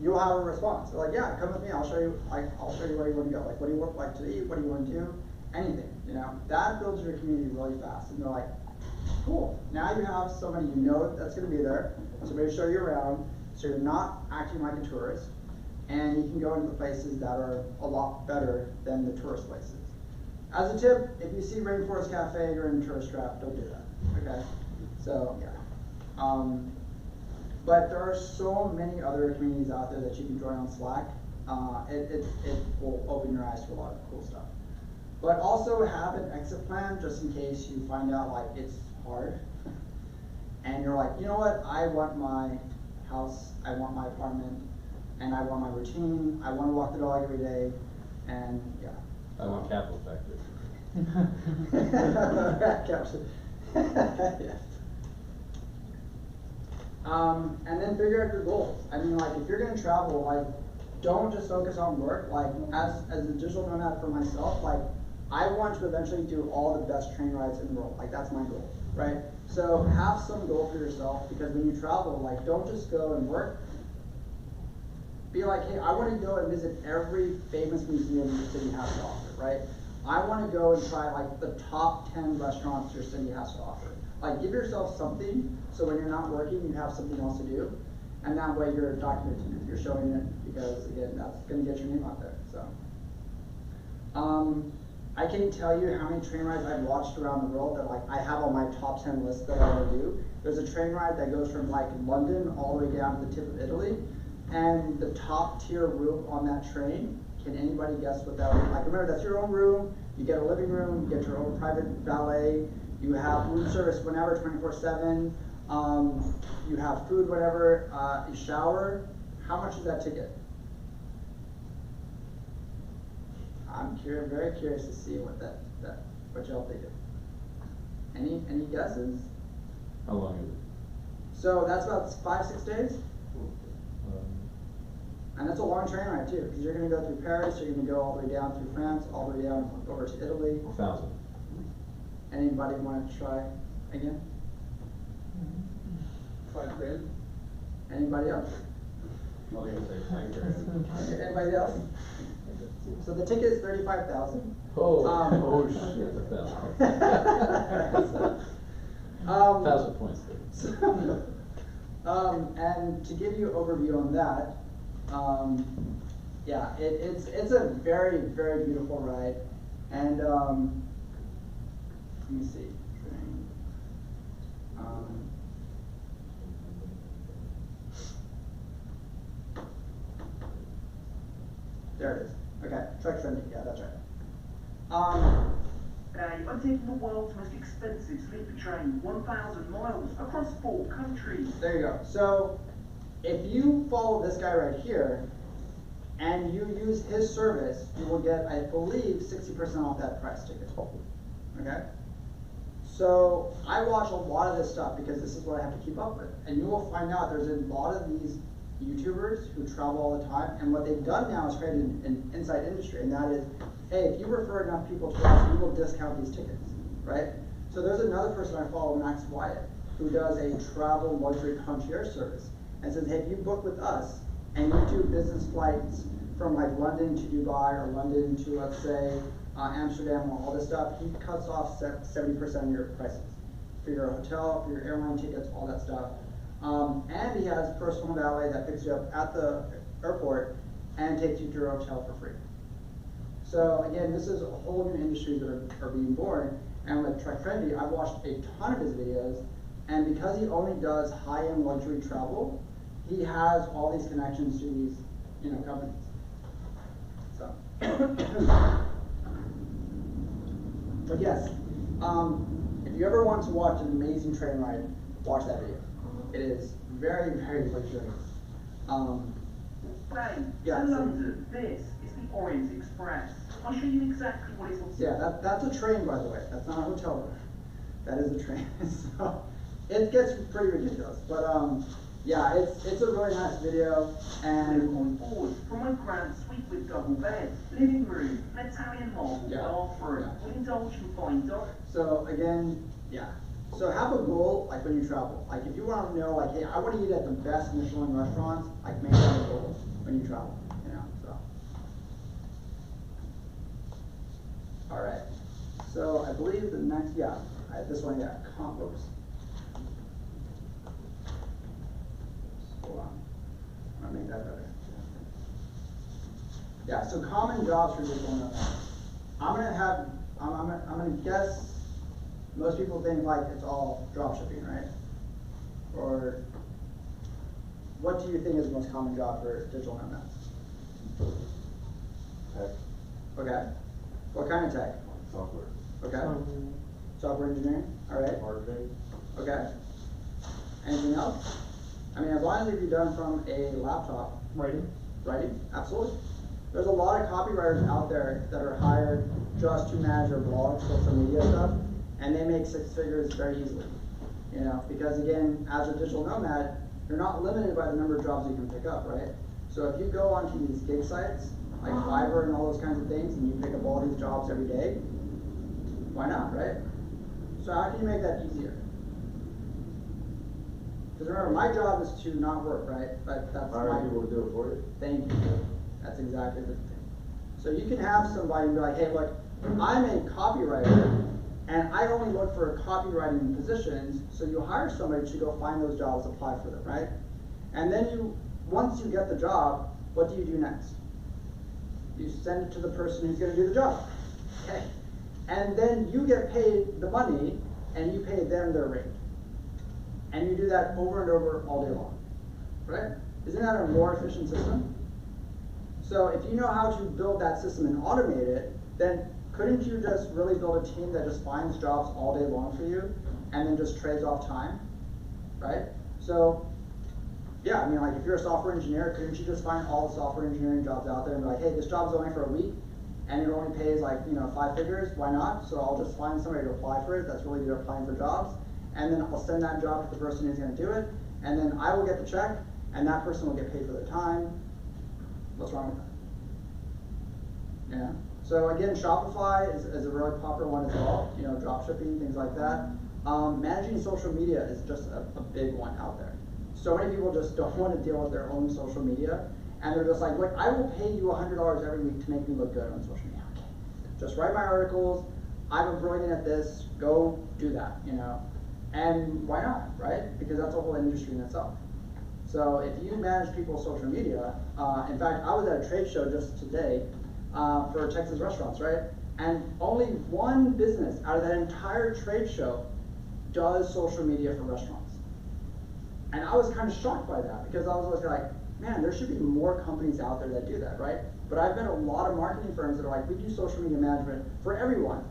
You'll have a response. They're like, yeah, come with me. I'll show you. I'll show you where you want to go. Like, what do you like to eat? What do you want to do? Anything. You know, that builds your community really fast. And they're like, cool. Now you have somebody you know that's going to be there. Somebody to show you around, so you're not acting like a tourist, and you can go into the places that are a lot better than the tourist places. As a tip, if you see Rainforest Cafe, you're in a tourist trap. Don't do that. Okay. So yeah. But there are so many other communities out there that you can join on Slack. It will open your eyes to a lot of cool stuff. But also have an exit plan just in case you find out like it's hard. And you're like, you know what, I want my house, I want my apartment, and I want my routine, I want to walk the dog every day, and yeah. I want capital factor. Yes. And then figure out your goals. I mean, like, if you're going to travel, like, don't just focus on work. Like as a digital nomad for myself, like I want to eventually do all the best train rides in the world. Like that's my goal, right? So have some goal for yourself, because when you travel, like don't just go and work. Be like, hey, I want to go and visit every famous museum your city has to offer, right? I want to go and try like the top 10 restaurants your city has to offer. Like give yourself something, so when you're not working, you have something else to do. And that way you're documenting it, you're showing it, because again, that's gonna get your name out there, so. I can't tell you how many train rides I've watched around the world that like I have on my top 10 list that I wanna do. There's a train ride that goes from like London all the way down to the tip of Italy, and the top tier room on that train, can anybody guess what that would be? Like remember, that's your own room, you get a living room, you get your own private valet, you have room service whenever, 24/7, you have food whenever, you shower. How much is that ticket? I'm very curious to see what what y'all think. Any guesses? How long is it? So that's about 5-6 days, and that's a long train ride too, because you're going to go through Paris, you're going to go all the way down through France, all the way down over to Italy. 1,000. Anybody want to try again? 5 grand. Anybody else? I was gonna say 5 grand. Okay, anybody else? So the ticket is 35,000. Oh shit, 1,000. 1,000 points. And to give you an overview on that, yeah, it's a very beautiful ride, and let me see. There it is. Okay, trusty. Yeah, that's right. Today, I'm taking the world's most expensive sleeper train, 1,000 miles across 4 countries. There you go. So, if you follow this guy right here, and you use his service, you will get, I believe, 60% off that price ticket. Okay? So, I watch a lot of this stuff because this is what I have to keep up with. And you will find out there's a lot of these YouTubers who travel all the time, and what they've done now is create an inside industry, and that is, hey, if you refer enough people to us, we will discount these tickets, right? So there's another person I follow, Max Wyatt, who does a travel luxury concierge service, and says, hey, if you book with us, and you do business flights from like London to Dubai, or London to, let's say, Amsterdam, or all this stuff, he cuts off 70% of your prices, for your hotel, for your airline tickets, all that stuff. And he has a personal valet that picks you up at the airport and takes you to your hotel for free. So again, this is a whole new industry that are being born. And with Trendy, I've watched a ton of his videos, and because he only does high-end luxury travel, he has all these connections to these, companies. So, but yes, if you ever want to watch an amazing train ride, watch that video. It is very luxurious. Yeah, to London, this is the Orient Express. I'll show you exactly what it's all yeah, that's a train, by the way. That's not a hotel room. That is a train. So it gets pretty ridiculous. But yeah, it's a really nice video. And on board from my grand suite with double bed, living room, an Italian loft, Yeah. bathroom, Yeah. we indulge in fine dining. so again, yeah. So have a goal, like when you travel. Like if you want to know, like, hey, I want to eat at the best Michelin restaurants, like make that a goal when you travel, so. All right. So I believe the next, this one, oops. Hold on. I'm gonna make that better. Yeah, so common jobs for digital nomads. I'm gonna guess most people think like it's all drop shipping, right? Or what do you think is the most common job for digital nomads? Tech, Okay. What kind of tech? software, Okay. Software engineering? All right. marketing. Okay. Anything else? I mean, as long as you've done from a laptop. Writing. Writing? Absolutely. There's a lot of copywriters out there that are hired just to manage their blog, social media stuff, and they make 6 figures very easily. Because again, as a digital nomad, you're not limited by the number of jobs you can pick up, right? So if you go onto these gig sites, like Fiverr and all those kinds of things, and you pick up all these jobs every day, why not, right? So how can you make that easier? Because remember, my job is to not work, right? But that's Hire my people to do it for you. Thank you. That's exactly the thing. So you can have somebody be like, hey, look, I'm a copywriter, and I only look for copywriting positions, so you hire somebody to go find those jobs, apply for them, right? And then once you get the job, what do you do next? You send it to the person who's gonna do the job, okay? And then you get paid the money, and you pay them their rate. And you do that over and over all day long, right? Isn't that a more efficient system? So if you know how to build that system and automate it, then couldn't you just really build a team that just finds jobs all day long for you and then just trades off time, right? So, yeah, I mean, like if you're a software engineer, couldn't you just find all the software engineering jobs out there and be like, hey, this job's only for a week and it only pays like, 5 figures, why not? So I'll just find somebody to apply for it that's really good at applying for jobs, and then I'll send that job to the person who's gonna do it, and then I will get the check, and that person will get paid for their time. What's wrong with that? Yeah. So again, Shopify is a really popular one as well. Drop shipping, things like that. Managing social media is just a big one out there. So many people just don't want to deal with their own social media, and they're just like, look, I will pay you $100 every week to make me look good on social media. Okay. Just write my articles. I'm brilliant at this. Go do that. And why not, right? Because that's a whole industry in itself. So if you manage people's social media, in fact, I was at a trade show just today for Texas restaurants, right? And only one business out of that entire trade show does social media for restaurants. And I was kind of shocked by that, because I was always like, man, there should be more companies out there that do that, right? But I've met a lot of marketing firms that are like, we do social media management for everyone.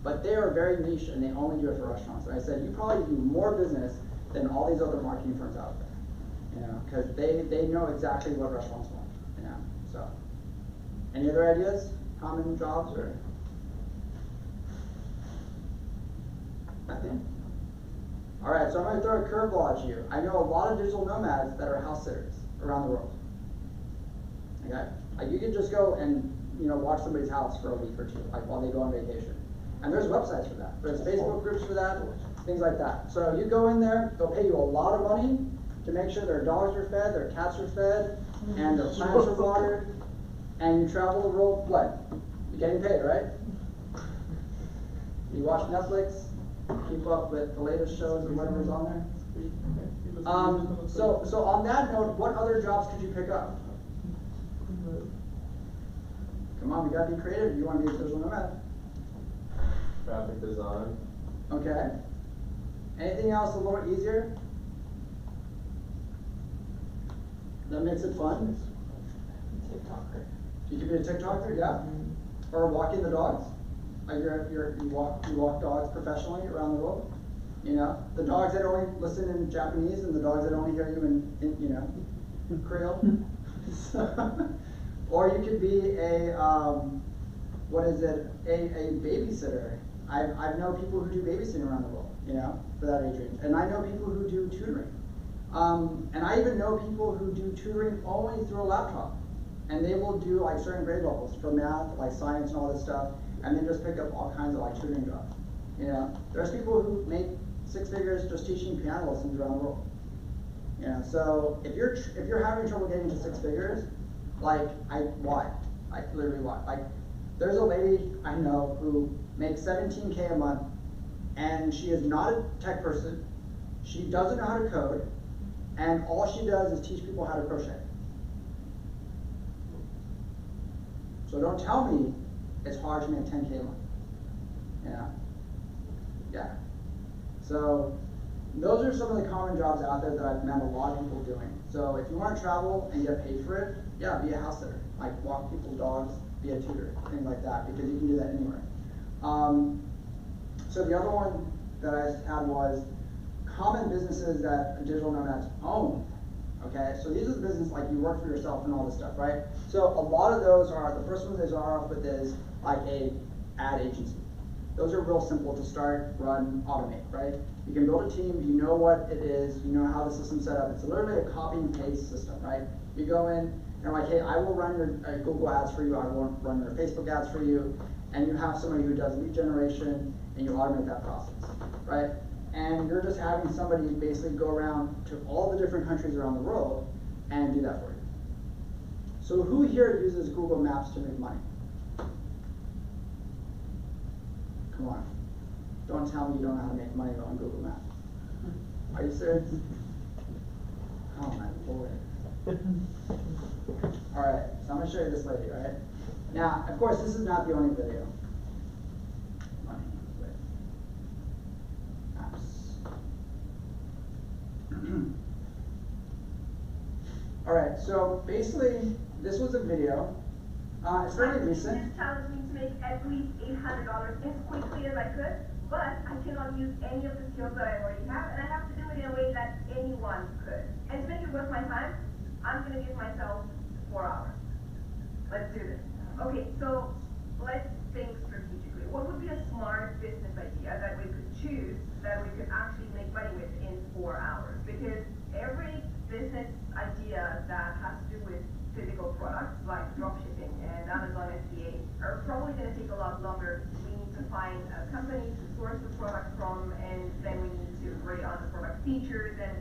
But they are very niche and they only do it for restaurants. And I said, you probably do more business than all these other marketing firms out there. Because they know exactly what restaurants want, so. Any other ideas? Common jobs or? Nothing? All right, so I'm gonna throw a curveball at you. I know a lot of digital nomads that are house sitters around the world. Okay? Like you can just go and, watch somebody's house for a week or two, like while they go on vacation. And there's websites for that. There's Facebook groups for that, things like that. So you go in there, they'll pay you a lot of money to make sure their dogs are fed, their cats are fed, and their plants are watered, and you travel the world, what? You're getting paid, right? You watch Netflix, keep up with the latest shows and whatever's on there. So on that note, what other jobs could you pick up? Come on, we gotta be creative. You want to be a digital nomad? Graphic design. Okay. Anything else a little easier? That makes it fun. TikToker. You could be a TikToker, yeah. Or walking the dogs. Like you walk dogs professionally around the world. The dogs that only listen in Japanese and the dogs that only hear you in Creole. Or you could be a babysitter. I know people who do babysitting around the world, for that age range. And I know people who do tutoring. And I even know people who do tutoring only through a laptop. And they will do like certain grade levels for math, like science and all this stuff, and then just pick up all kinds of like tutoring jobs. There's people who make 6 figures just teaching piano lessons around the world. So if you're having trouble getting to 6 figures, why? Like literally why? Like there's a lady I know who makes $17K a month, and she is not a tech person. She doesn't know how to code, and all she does is teach people how to crochet. So don't tell me it's hard to make 10K a month. Yeah. So those are some of the common jobs out there that I've met a lot of people doing. So if you want to travel and get paid for it, yeah, be a house sitter. Like walk people's dogs, be a tutor, things like that, because you can do that anywhere. So the other one that I had was common businesses that digital nomads own. Okay, so these are the businesses like you work for yourself and all this stuff, right? So a lot of those are, the first one they start off with is like a ad agency. Those are real simple to start, run, automate, right? You can build a team, you know what it is, you know how the system's set up. It's literally a copy and paste system, right? You go in and you're like, hey, I will run your Google ads for you, I won't run your Facebook ads for you, and you have somebody who does lead generation, and you automate that process, right? And you're just having somebody basically go around to all the different countries around the world and do that for you. So who here uses Google Maps to make money? Come on. Don't tell me you don't know how to make money on Google Maps. Are you serious? Oh my lord. Alright, so I'm going to show you this lady, right? Now, of course, this is not the only video. Money with apps. Alright, so basically, this was a video. It's fairly recent. This challenged me to make at least $800 as quickly as I could, but I cannot use any of the skills that I already have, and I have to do it in a way that anyone could. And to make it worth my time, I'm going to give myself 4 hours. Let's do this. Okay, so let's think strategically. What would be a smart business idea that we could choose that we could actually make money with in 4 hours? Because every business idea that has to do with physical products like dropshipping and Amazon FBA are probably going to take a lot longer. We need to find a company to source the product from, and then we need to rate on the product features, and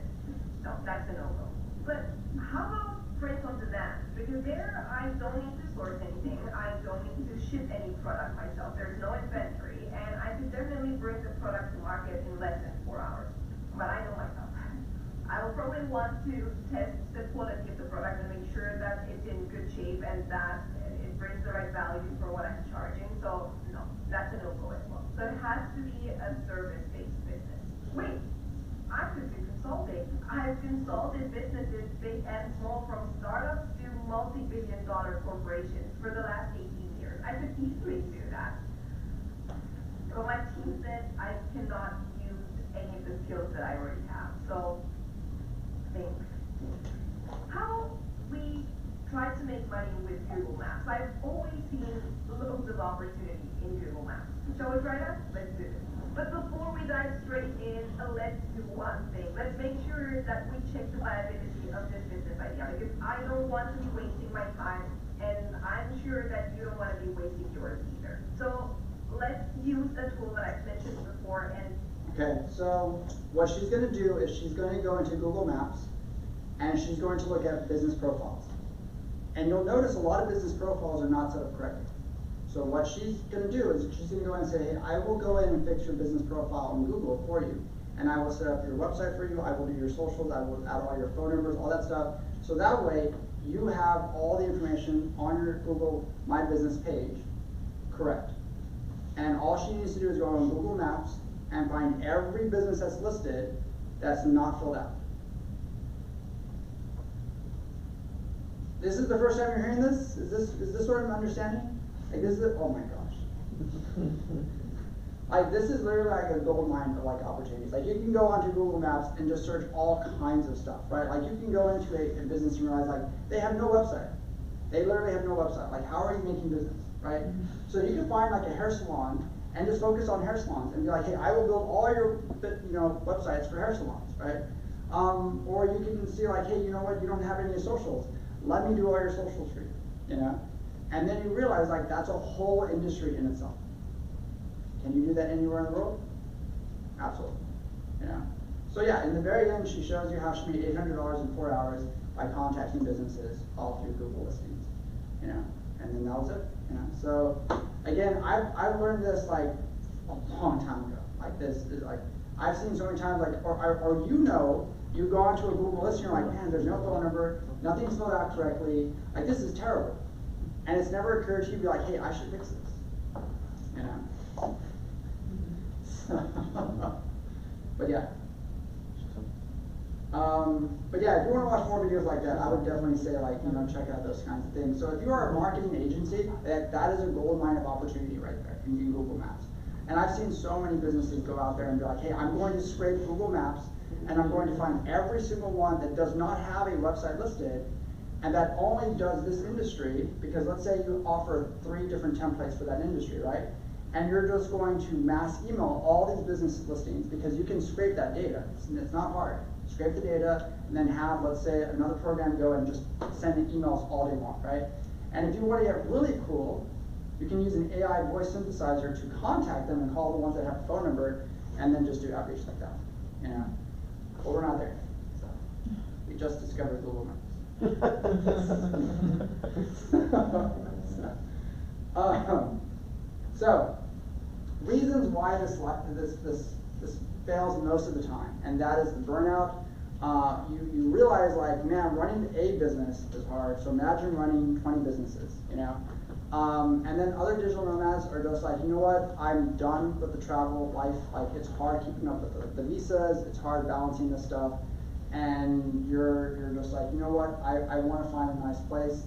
no, that's a no-go. But how about print on demand? Because there I don't need to source anything, I don't need to ship any product myself, there's no inventory, and I could definitely bring the product to market in less than 4 hours. But I know myself. I will probably want to test the quality of the product and make sure that it's in good shape and that it brings the right value for what I'm charging. So no, that's a no-go as well. So it has to be a service-based business. Wait, I could do consulting. I've consulted businesses big and small, from startups to multi-billion-dollar corporations for the last 18 years. I could easily do that. But my team said I cannot use any of the skills that I already have. So think how we try to make money with Google Maps. I've always seen loads of opportunity in Google Maps. Shall we try that? Let's do it. But before we dive straight in, let's do one thing. Let's make sure that we check the viability of this business idea, because I don't want to be wasting my time, and I'm sure that you don't want to be wasting yours either. So let's use the tool that I've mentioned before. And Okay, so what she's going to do is she's going to go into Google Maps and she's going to look at business profiles. And you'll notice a lot of business profiles are not set up correctly. So what she's going to do is she's going to go in and say, hey, I will go in and fix your business profile on Google for you. And I will set up your website for you, I will do your socials, I will add all your phone numbers, all that stuff. So that way you have all the information on your Google My Business page correct. And all she needs to do is go on Google Maps and find every business that's listed that's not filled out. This is the first time you're hearing this? Is this what I'm understanding? Like this is oh my gosh. Like this is literally like a gold mine of like opportunities. Like you can go onto Google Maps and just search all kinds of stuff, right? Like you can go into a business and realize like they have no website. They literally have no website. Like how are you making business, right? So you can find like a hair salon and just focus on hair salons and be like, hey, I will build all your websites for hair salons, right? Or you can see like, hey, you know what, you don't have any socials. Let me do all your socials for you, you know? And then you realize like that's a whole industry in itself. Can you do that anywhere in the world? Absolutely, you know? So yeah, in the very end, she shows you how she made $800 in 4 hours by contacting businesses all through Google listings, you know? And then that was it, you know? So again, I've learned this like a long time ago. Like this is like, I've seen so many times like, or you know, you go onto a Google list and you're like, man, there's no phone number, nothing's filled out correctly, like this is terrible. And it's never occurred to you to be like, hey, I should fix this, you know? But yeah. But yeah, if you want to watch more videos like that, I would definitely say like, you know, check out those kinds of things. So if you are a marketing agency, that is a gold mine of opportunity right there in Google Maps. And I've seen so many businesses go out there and be like, hey, I'm going to scrape Google Maps and I'm going to find every single one that does not have a website listed and that only does this industry, because let's say you offer 3 different templates for that industry, right? And you're just going to mass email all these business listings because you can scrape that data. It's not hard. scrape the data, and then have, let's say, another program go and just send emails all day long, right? And if you want to get really cool, you can use an AI voice synthesizer to contact them and call the ones that have a phone number, and then just do outreach like that, you know? But we're not there. So we just discovered Google Maps. So reasons why this fails most of the time, and that is the burnout. You realize, like, man, running a business is hard, so imagine running 20 businesses, you know? And then other digital nomads are just like, you know what, I'm done with the travel life. Like, it's hard keeping up with the visas, it's hard balancing this stuff, and you're just like, you know what, I want to find a nice place.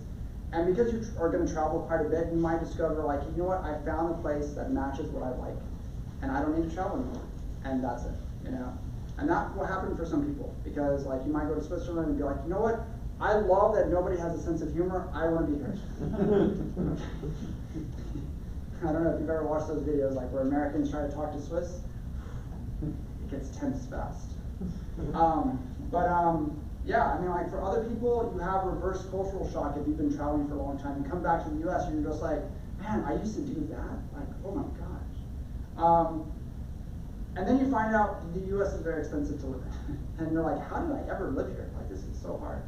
And because you are going to travel quite a bit, you might discover, like, you know what, I found a place that matches what I like, and I don't need to travel anymore, and that's it, you know? And that will happen for some people, because, like, you might go to Switzerland and be like, you know what, I love that nobody has a sense of humor, I want to be here. I don't know if you've ever watched those videos, like, where Americans try to talk to Swiss. It gets tense fast. Yeah, I mean, like, for other people, you have reverse cultural shock if you've been traveling for a long time. You come back to the US and you're just like, man, I used to do that? Like, oh my gosh. And then you find out the US is very expensive to live in. And you're like, how did I ever live here? Like, this is so hard.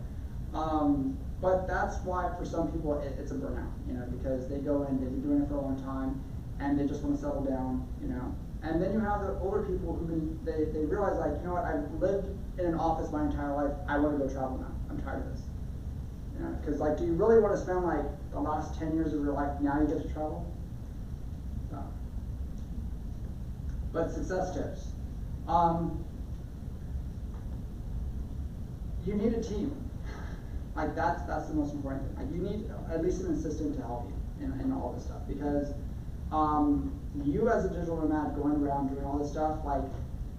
But that's why for some people it's a burnout, you know, because they go in, they've been doing it for a long time, and they just want to settle down, you know. And then you have the older people who they realize, like, you know what, I've lived in an office my entire life, I want to go travel now. I'm tired of this. You know, because, like, do you really want to spend, like, the last 10 years of your life, now you get to travel? No. But success tips. You need a team. Like, that's the most important thing. Like, you need at least an assistant to help you in all this stuff, because you as a digital nomad going around doing all this stuff, like,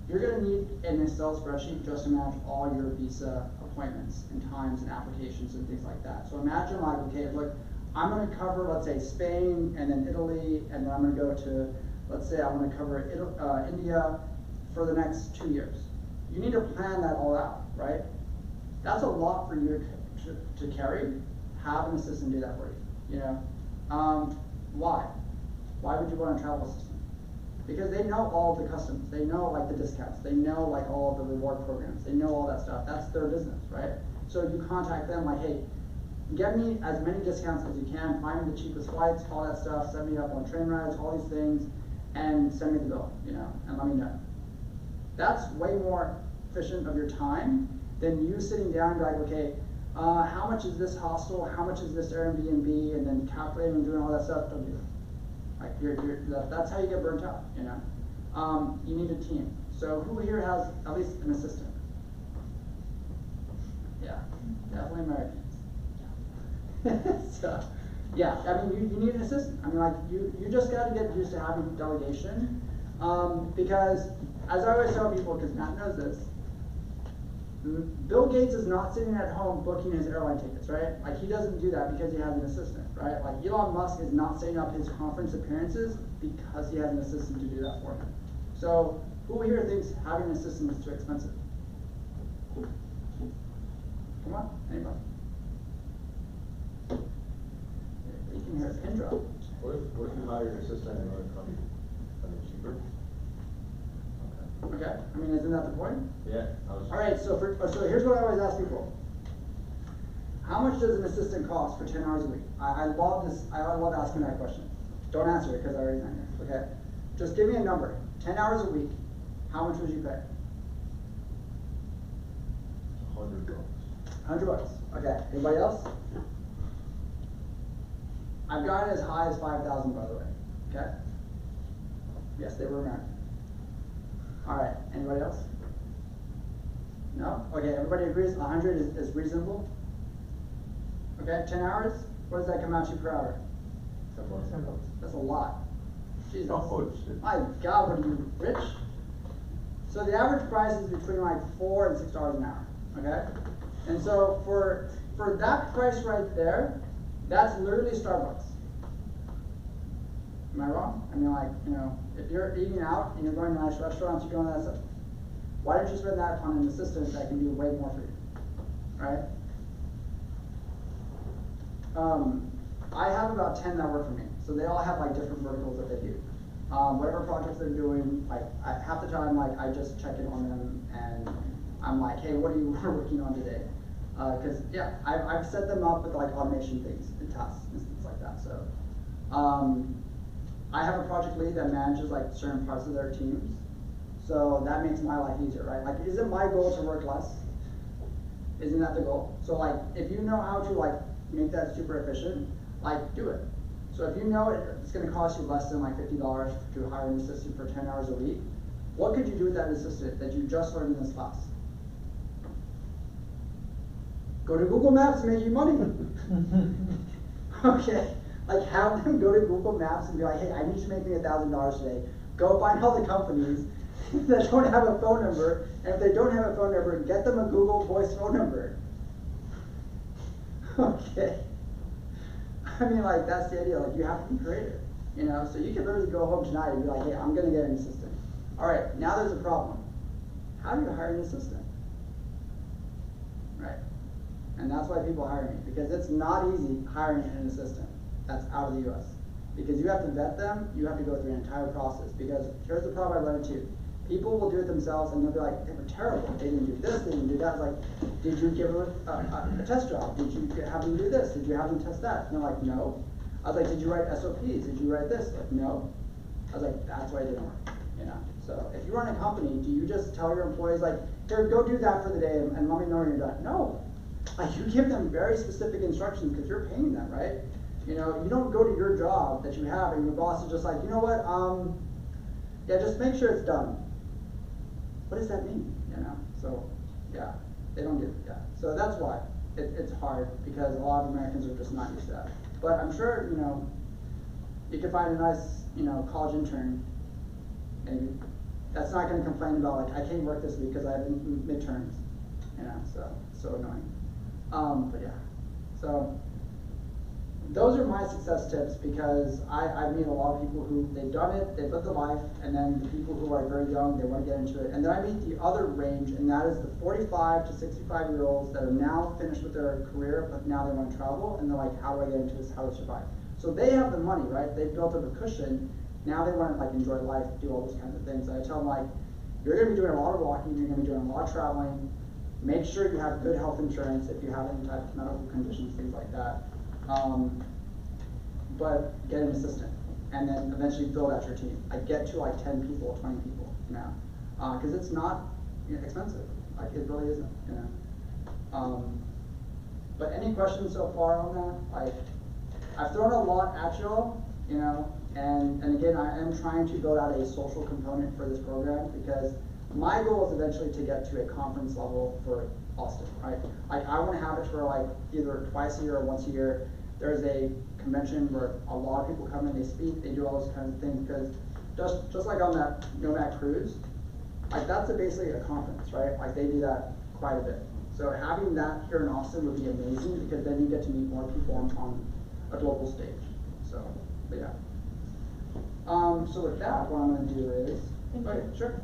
you're gonna need an Excel spreadsheet just to manage all your visa appointments and times and applications and things like that. So imagine, like, okay, look, I'm gonna cover, let's say, Spain and then Italy, and then I'm gonna go to, let's say, I'm gonna cover India for the next 2 years. You need to plan that all out, right? That's a lot for you to carry. Have an assistant do that for you, you know? Why? Why would you want a travel assistant? Because they know all of the customs, they know, like, the discounts, they know, like, all of the reward programs, they know all that stuff. That's their business, right? So you contact them like, hey, get me as many discounts as you can, find me the cheapest flights, all that stuff, set me up on train rides, all these things, and send me the bill, you know, and let me know. That's way more efficient of your time than you sitting down and be like, okay, how much is this hostel, how much is this Airbnb, and then calculating and doing all that stuff. Don't do that. Like, that's how you get burnt out, you know. You need a team. So who here has at least an assistant? Yeah, definitely Americans. So, yeah, I mean, you need an assistant. I mean, like, you just got to get used to having delegation, because, as I always tell people, because Matt knows this, Bill Gates is not sitting at home booking his airline tickets, right? Like, he doesn't do that because he has an assistant, right? Like, Elon Musk is not setting up his conference appearances because he has an assistant to do that for him. So, who here thinks having an assistant is too expensive? Come on, anybody? You can hear a pin drop. What if you hire an assistant in another country? I mean, cheaper? Okay, I mean, isn't that the point? Yeah. All right, so here's what I always ask people. How much does an assistant cost for 10 hours a week? I love this, I love asking that question. Don't answer it because I already know it, okay? Just give me a number. 10 hours a week, how much would you pay? $100. $100, okay. Anybody else? I've got it as high as 5,000, by the way, okay? Yes, they were American. All right, anybody else? No? Okay, everybody agrees 100 is reasonable? Okay, 10 hours? What does that come out to per hour? $10. That's a lot. Jesus. Oh, shit. My God, what are you, rich? So the average price is between like $4 and $6 an hour, okay? And so for that price right there, that's literally Starbucks. Am I wrong? I mean, like, you know, if you're eating out and you're going to nice restaurants, you're going to that stuff. Why don't you spend that on an assistant that can do way more for you, right? I have about 10 that work for me, so they all have like different verticals that they do. Whatever projects they're doing, like half the time, like I just check in on them and I'm like, hey, what are you working on today? Because yeah, I've set them up with like automation things and tasks and things like that. So I have a project lead that manages like certain parts of their teams. So that makes my life easier, right? Like, isn't my goal to work less? Isn't that the goal? So like, if you know how to like make that super efficient, like do it. So if you know it's going to cost you less than like $50 to hire an assistant for 10 hours a week, what could you do with that assistant that you just learned in this class? Go to Google Maps and make you money. Okay, like have them go to Google Maps and be like, hey, I need you to make me $1,000 today. Go find all the companies that don't have a phone number, and if they don't have a phone number, get them a Google Voice phone number. Okay. I mean, like, that's the idea. Like, you have to be creative, you know? So you can literally go home tonight and be like, hey, I'm going to get an assistant. All right, now there's a problem. How do you hire an assistant? Right? And that's why people hire me, because it's not easy hiring an assistant that's out of the US. Because you have to vet them, you have to go through an entire process. Because here's the problem I run into. People will do it themselves and they'll be like, they were terrible. They didn't do this, they didn't do that. It's like, did you give them a test job? Did you have them do this? Did you have them test that? And they're like, no. I was like, did you write SOPs? Did you write this? Like, no. I was like, that's why it didn't work. You know. So if you run a company, do you just tell your employees like, here, go do that for the day and let me know when you're done? No. Like, you give them very specific instructions because you're paying them, right? You know, you don't go to your job that you have and your boss is just like, you know what, yeah, just make sure it's done. What does that mean, you know? So, yeah, they don't do it, yeah. So that's why it's hard, because a lot of Americans are just not used to that. But I'm sure, you know, you can find a nice, you know, college intern, maybe, that's not going to complain about, like, I can't work this week because I have midterms, you know, so annoying. But yeah, so those are my success tips, because I meet a lot of people who, they've done it, they've lived the life, and then the people who are very young, they want to get into it. And then I meet the other range, and that is the 45 to 65-year-olds that are now finished with their career, but now they want to travel, and they're like, how do I get into this, how do I survive? So they have the money, right? They've built up a cushion. Now they want to like enjoy life, do all those kinds of things. And I tell them like, you're going to be doing a lot of walking, you're going to be doing a lot of traveling. Make sure you have good health insurance if you have any type of medical conditions, things like that. But get an assistant, and then eventually build out your team. I get to like 10 people, 20 people now, because it's not, you know, expensive. Like, it really isn't, you know. But any questions so far on that? Like, I've thrown a lot at y'all, you know, and again, I am trying to build out a social component for this program, because my goal is eventually to get to a conference level for Austin, right? Like, I want to have it for like either twice a year or once a year. There's a convention where a lot of people come in, they speak, they do all those kinds of things, because just like on that Nomad cruise, like that's basically a conference, right? Like, they do that quite a bit. So having that here in Austin would be amazing, because then you get to meet more people on a global stage. So, but yeah. So with that, what I'm going to do is, sure.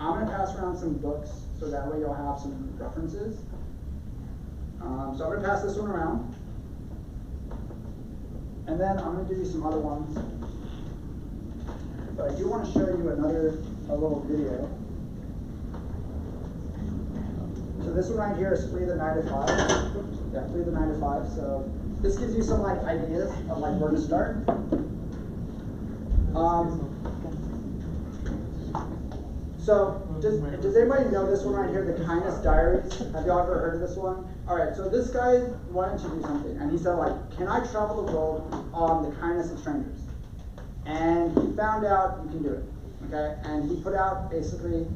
I'm going to pass around some books, so that way you'll have some references. So I'm going to pass this one around. And then I'm going to give you some other ones. But I do want to show you a little video. So this one right here is Flee the 9 to 5. Yeah, Flee the 9 to 5. So this gives you some like ideas of like where to start. So does anybody know this one right here, the Kindness Diaries? Have y'all ever heard of this one? All right, so this guy wanted to do something, and he said like, can I travel the world on the kindness of strangers? And he found out you can do it, okay? And he put out basically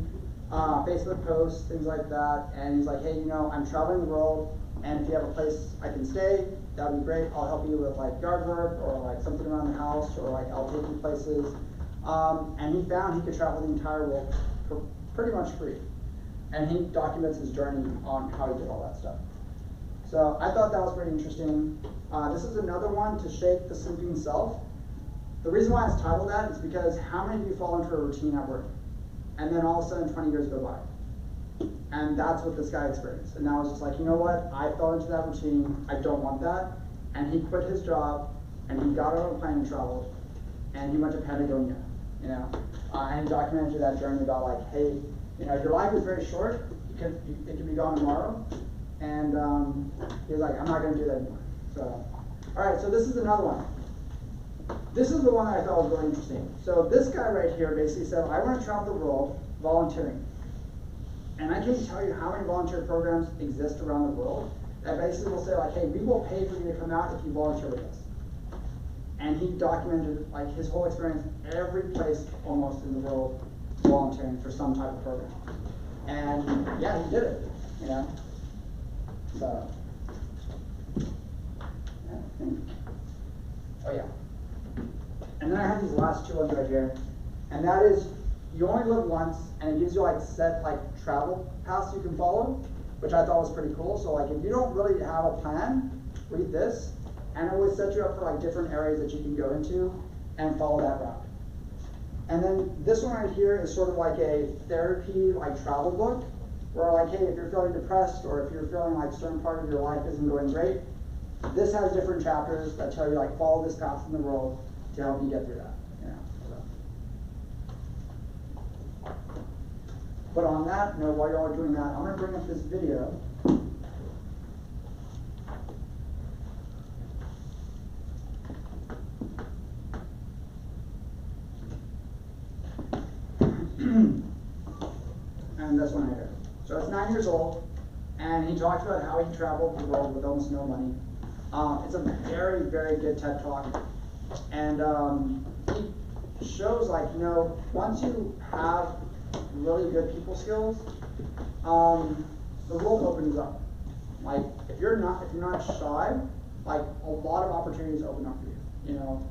Facebook posts, things like that, and he's like, hey, you know, I'm traveling the world, and if you have a place I can stay, that would be great. I'll help you with like yard work, or like something around the house, or like I'll take you places. And he found he could travel the entire world for pretty much free. And he documents his journey on how he did all that stuff. So I thought that was pretty interesting. This is another one, To Shake the Sleeping Self. The reason why it's titled that is because how many of you fall into a routine at work? and then all of a sudden 20 years go by. And that's what this guy experienced. And now it's just like, you know what, I fell into that routine, I don't want that. And he quit his job, and he got on a plane and traveled, and he went to Patagonia, you know. And he documented that journey about like, hey, you know, your life is very short, it can be gone tomorrow. And he was like, I'm not gonna do that anymore. So, all right, so this is another one. This is the one that I thought was really interesting. So this guy right here basically said, I want to travel the world volunteering. And I can't tell you how many volunteer programs exist around the world that basically will say like, hey, we will pay for you to come out if you volunteer with us. And he documented like his whole experience, every place almost in the world volunteering for some type of program. And yeah, he did it, you know. So, yeah. Oh yeah. And then I have these last two ones right here, and that is, you only live once, and it gives you like set like travel paths you can follow, which I thought was pretty cool. So like if you don't really have a plan, read this, and it will set you up for like different areas that you can go into and follow that route. And then this one right here is sort of like a therapy like travel book, where like, hey, if you're feeling depressed or if you're feeling like a certain part of your life isn't going great, this has different chapters that tell you like follow this path in the world to help you get through that. You know, so. But on that note, while y'all are doing that, I'm gonna bring up this video. And this one right here. So it's 9 years old, and he talks about how he traveled the world with almost no money. It's a very, very good TED Talk. And he shows like, you know, once you have really good people skills, the world opens up. Like if you're not shy, like a lot of opportunities open up for you. You know,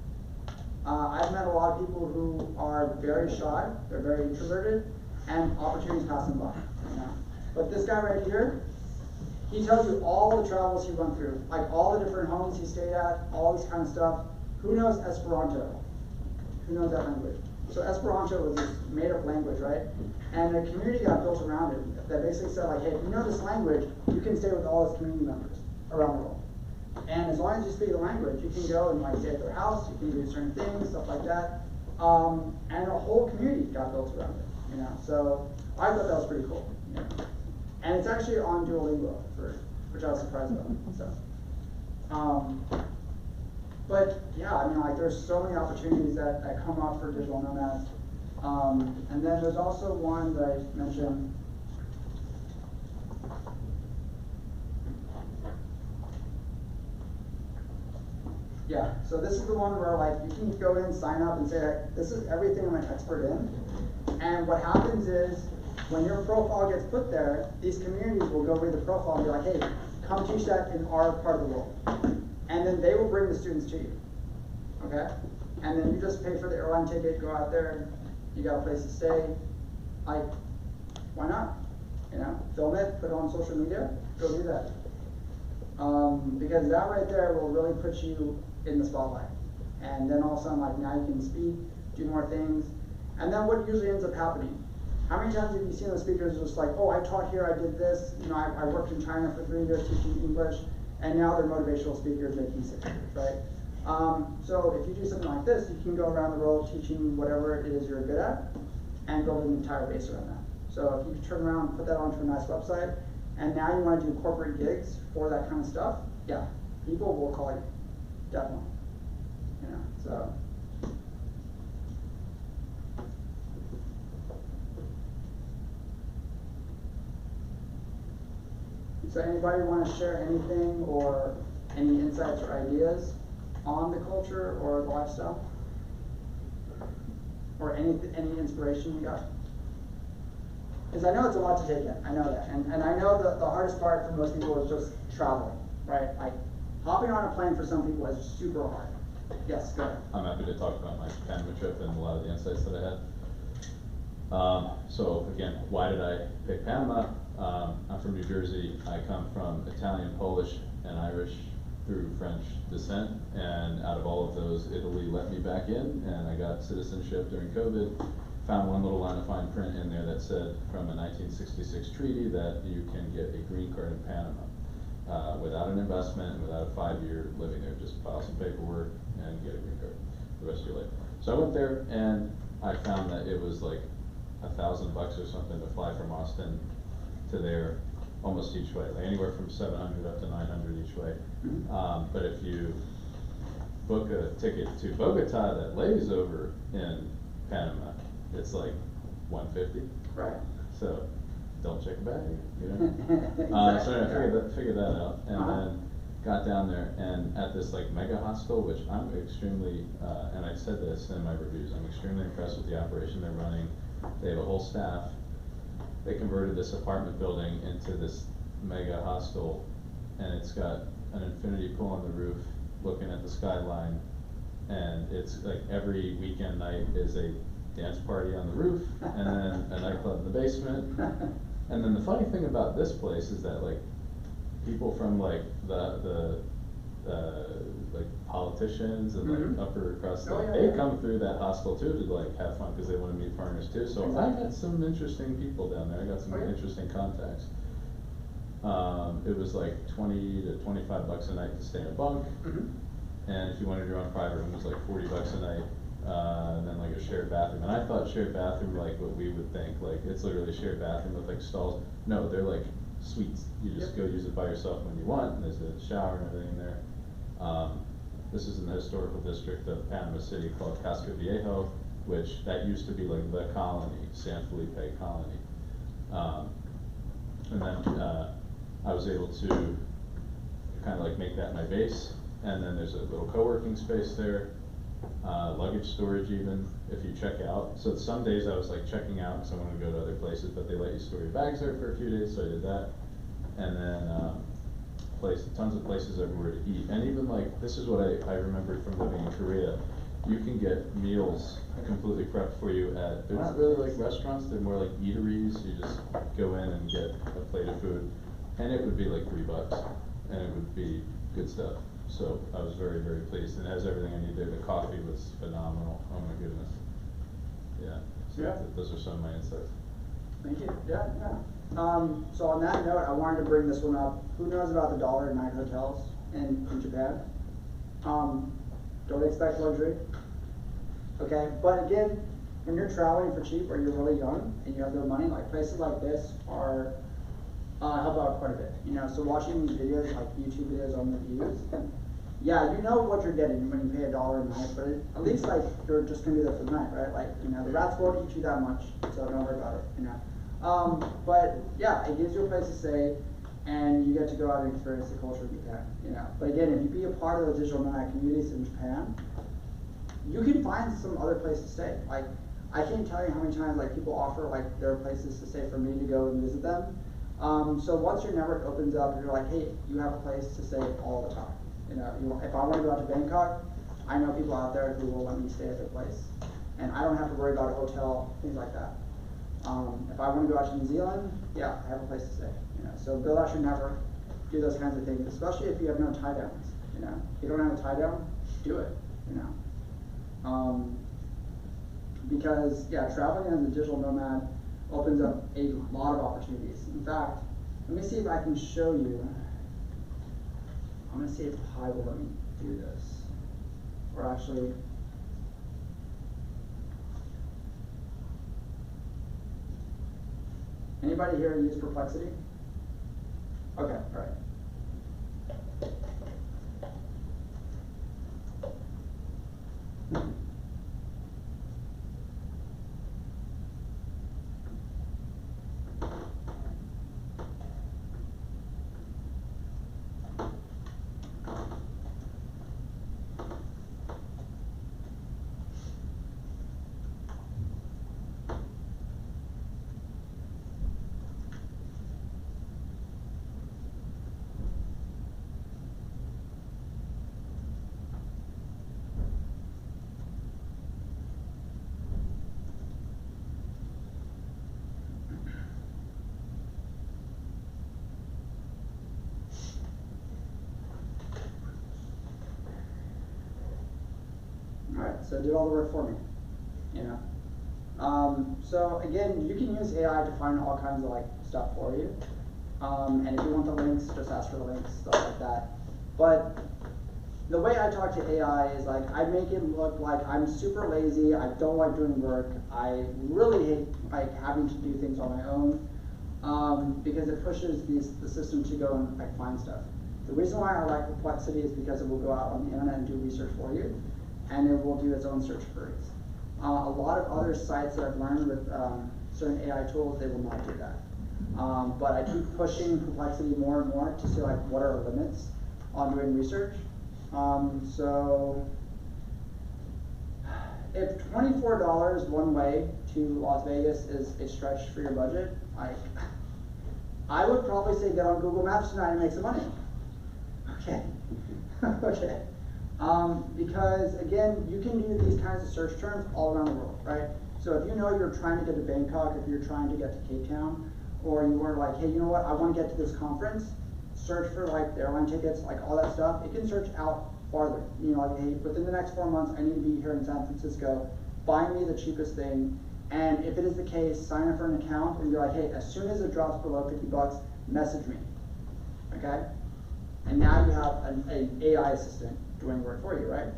I've met a lot of people who are very shy, they're very introverted, and opportunities pass them by. You know? But this guy right here, he tells you all the travels he went through, like all the different homes he stayed at, all this kind of stuff. Who knows Esperanto? Who knows that language? So Esperanto was this made-up language, right? And a community got built around it that basically said, like, hey, if you know this language, you can stay with all its community members around the world. And as long as you speak the language, you can go and like stay at their house, you can do certain things, stuff like that. And a whole community got built around it, you know. So I thought that was pretty cool. You know? And it's actually on Duolingo, which I was surprised about. So, but yeah, I mean, like there's so many opportunities that come up for digital nomads. And then there's also one that I mentioned. Yeah, so this is the one where like you can go in, sign up, and say, this is everything I'm an expert in. And what happens is, when your profile gets put there, these communities will go read the profile and be like, hey, come teach that in our part of the world. And then they will bring the students to you, okay? And then you just pay for the airline ticket, go out there, you got a place to stay. Like, why not? You know, film it, put it on social media, go do that. Because that right there will really put you in the spotlight. And then all of a sudden, like now you can speak, do more things. And then what usually ends up happening? How many times have you seen those speakers just like, oh, I taught here, I did this, you know, I worked in China for 3 years teaching English, and now they're motivational speakers making 6 figures, right? So if you do something like this, you can go around the world teaching whatever it is you're good at, and build an entire base around that. So if you turn around and put that onto a nice website, and now you want to do corporate gigs for that kind of stuff, yeah, people will call you, definitely. You know, so. So anybody want to share anything or any insights or ideas on the culture or the lifestyle? Or any inspiration you got? Because I know it's a lot to take in, I know that. And I know that the hardest part for most people is just traveling, right? Like hopping on a plane for some people is super hard. Yes, go ahead. I'm happy to talk about my Panama trip and a lot of the insights that I had. So again, why did I pick Panama? I'm from New Jersey. I come from Italian, Polish, and Irish through French descent. And out of all of those, Italy let me back in, and I got citizenship during COVID. Found one little line of fine print in there that said from a 1966 treaty that you can get a green card in Panama without an investment, without a 5-year living there. Just file some paperwork and get a green card for the rest of your life. So I went there and I found that it was like $1,000 or something to fly from Austin to there almost each way, like anywhere from 700 up to 900 each way. But if you book a ticket to Bogota that lays over in Panama, it's like $150. Right. So don't check a bag, you know. Exactly. So I figured that out, and then got down there, and at this like mega hostel, which I'm extremely, and I said this in my reviews, I'm extremely impressed with the operation they're running. They have a whole staff. They converted this apartment building into this mega hostel, and it's got an infinity pool on the roof looking at the skyline, and it's like every weekend night is a dance party on the roof, and then a nightclub in the basement. And then the funny thing about this place is that like people from like the like politicians and like upper crust, they come through that hostel too to like have fun because they want to meet foreigners too. So I met some interesting people down there. I got some interesting contacts. It was like $20 to $25 a night to stay in a bunk, and if you wanted your own private room, it was like $40 a night. And then like a shared bathroom, and I thought shared bathroom like what we would think, like it's literally a shared bathroom with like stalls. No, they're like suites. You just go use it by yourself when you want, and there's a shower and everything there. This is in the historical district of Panama City called Casco Viejo, which that used to be like the colony, San Felipe colony. And then I was able to kind of like make that my base, and then there's a little co-working space there. Luggage storage even, if you check out. So some days I was like checking out because I wanted to go to other places, but they let you store your bags there for a few days, so I did that. And then tons of places everywhere to eat. And even like, this is what I remembered from living in Korea. You can get meals completely prepped for you at, they're not really like restaurants, they're more like eateries. You just go in and get a plate of food, and it would be like $3, and it would be good stuff. So I was very, very pleased, and it has everything I need there. The coffee was phenomenal. Oh my goodness. Yeah. So those are some of my insights. Thank you. Yeah. So on that note, I wanted to bring this one up. Who knows about the dollar a night hotels in Japan? Don't expect luxury. Okay, but again, when you're traveling for cheap or you're really young and you have no money, like places like this are help out quite a bit. You know, so watching these videos, like YouTube videos on the views, yeah, you know what you're getting when you pay $1 a night, but at least like you're just gonna be there for the night, right? Like, you know, the rats won't eat you that much, so don't worry about it, you know. But yeah, it gives you a place to stay, and you get to go out and experience the culture of Japan, you know. But again, if you be a part of the digital nomad communities in Japan, you can find some other place to stay. Like, I can't tell you how many times like people offer like their places to stay for me to go and visit them. So once your network opens up, you're like, hey, you have a place to stay all the time. You know, if I want to go out to Bangkok, I know people out there who will let me stay at their place, and I don't have to worry about a hotel, things like that. If I want to go out to New Zealand, yeah, I have a place to stay. You know, so build out your network, do those kinds of things, especially if you have no tie downs. You know, if you don't have a tie down, do it. You know, because yeah, traveling as a digital nomad opens up a lot of opportunities. In fact, let me see if I can show you. I'm gonna see if Pi will let me do this, or actually. Anybody here use Perplexity? Okay, all right. So it did all the work for me, you know. So again, you can use AI to find all kinds of like stuff for you. And if you want the links, just ask for the links, stuff like that. But the way I talk to AI is like, I make it look like I'm super lazy, I don't like doing work, I really hate like having to do things on my own, because it pushes the system to go and like find stuff. The reason why I like Perplexity is because it will go out on the internet and do research for you, and it will do its own search queries. A lot of other sites that I've learned with certain AI tools, they will not do that. But I keep pushing Perplexity more and more to see like what are our limits on doing research. So if $24 one way to Las Vegas is a stretch for your budget, I would probably say get on Google Maps tonight and make some money. Okay. Okay. Because again, you can do these kinds of search terms all around the world, right? So if you know you're trying to get to Bangkok, if you're trying to get to Cape Town, or you were like, hey, you know what, I want to get to this conference, search for like the airline tickets, like all that stuff. It can search out farther. You know, like, hey, within the next 4 months, I need to be here in San Francisco. Find me the cheapest thing. And if it is the case, sign up for an account and be like, hey, as soon as it drops below 50 bucks, message me. Okay? And now you have an AI assistant doing work for you, right?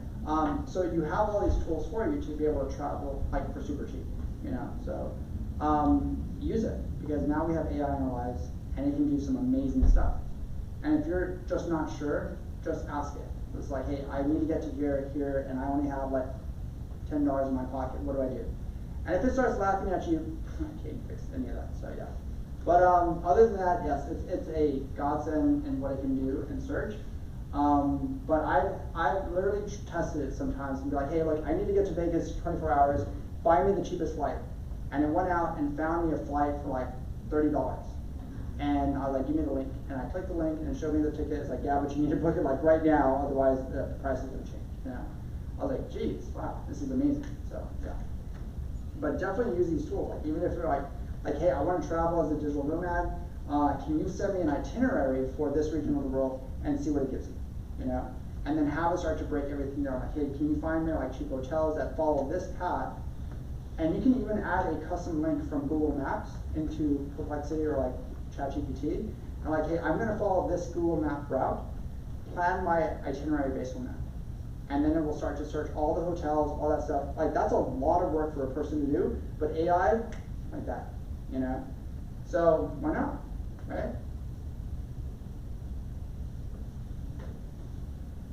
So you have all these tools for you to be able to travel like for super cheap, you know? So use it, because now we have AI in our lives and it can do some amazing stuff. And if you're just not sure, just ask it. It's like, hey, I need to get to here, and I only have like $10 in my pocket. What do I do? And if it starts laughing at you, I can't fix any of that. So yeah. But other than that, yes, it's a godsend in what it can do in search. But I've literally tested it sometimes and be like, hey, look, I need to get to Vegas 24 hours. Find me the cheapest flight. And it went out and found me a flight for like $30. And I was like, give me the link. And I clicked the link and it showed me the ticket. It's like, yeah, but you need to book it like right now, otherwise the price is gonna change. You know? I was like, geez, wow, this is amazing. So yeah. But definitely use these tools. Like even if you're like, hey, I want to travel as a digital nomad, can you send me an itinerary for this region of the world and see what it gives you? You know? And then have it start to break everything down. Like, hey, can you find me like cheap hotels that follow this path? And you can even add a custom link from Google Maps into Perplexity or like ChatGPT, and like, hey, I'm going to follow this Google Map route, plan my itinerary based on that. And then it will start to search all the hotels, all that stuff. Like, that's a lot of work for a person to do, but AI, like that, you know? So, why not, right?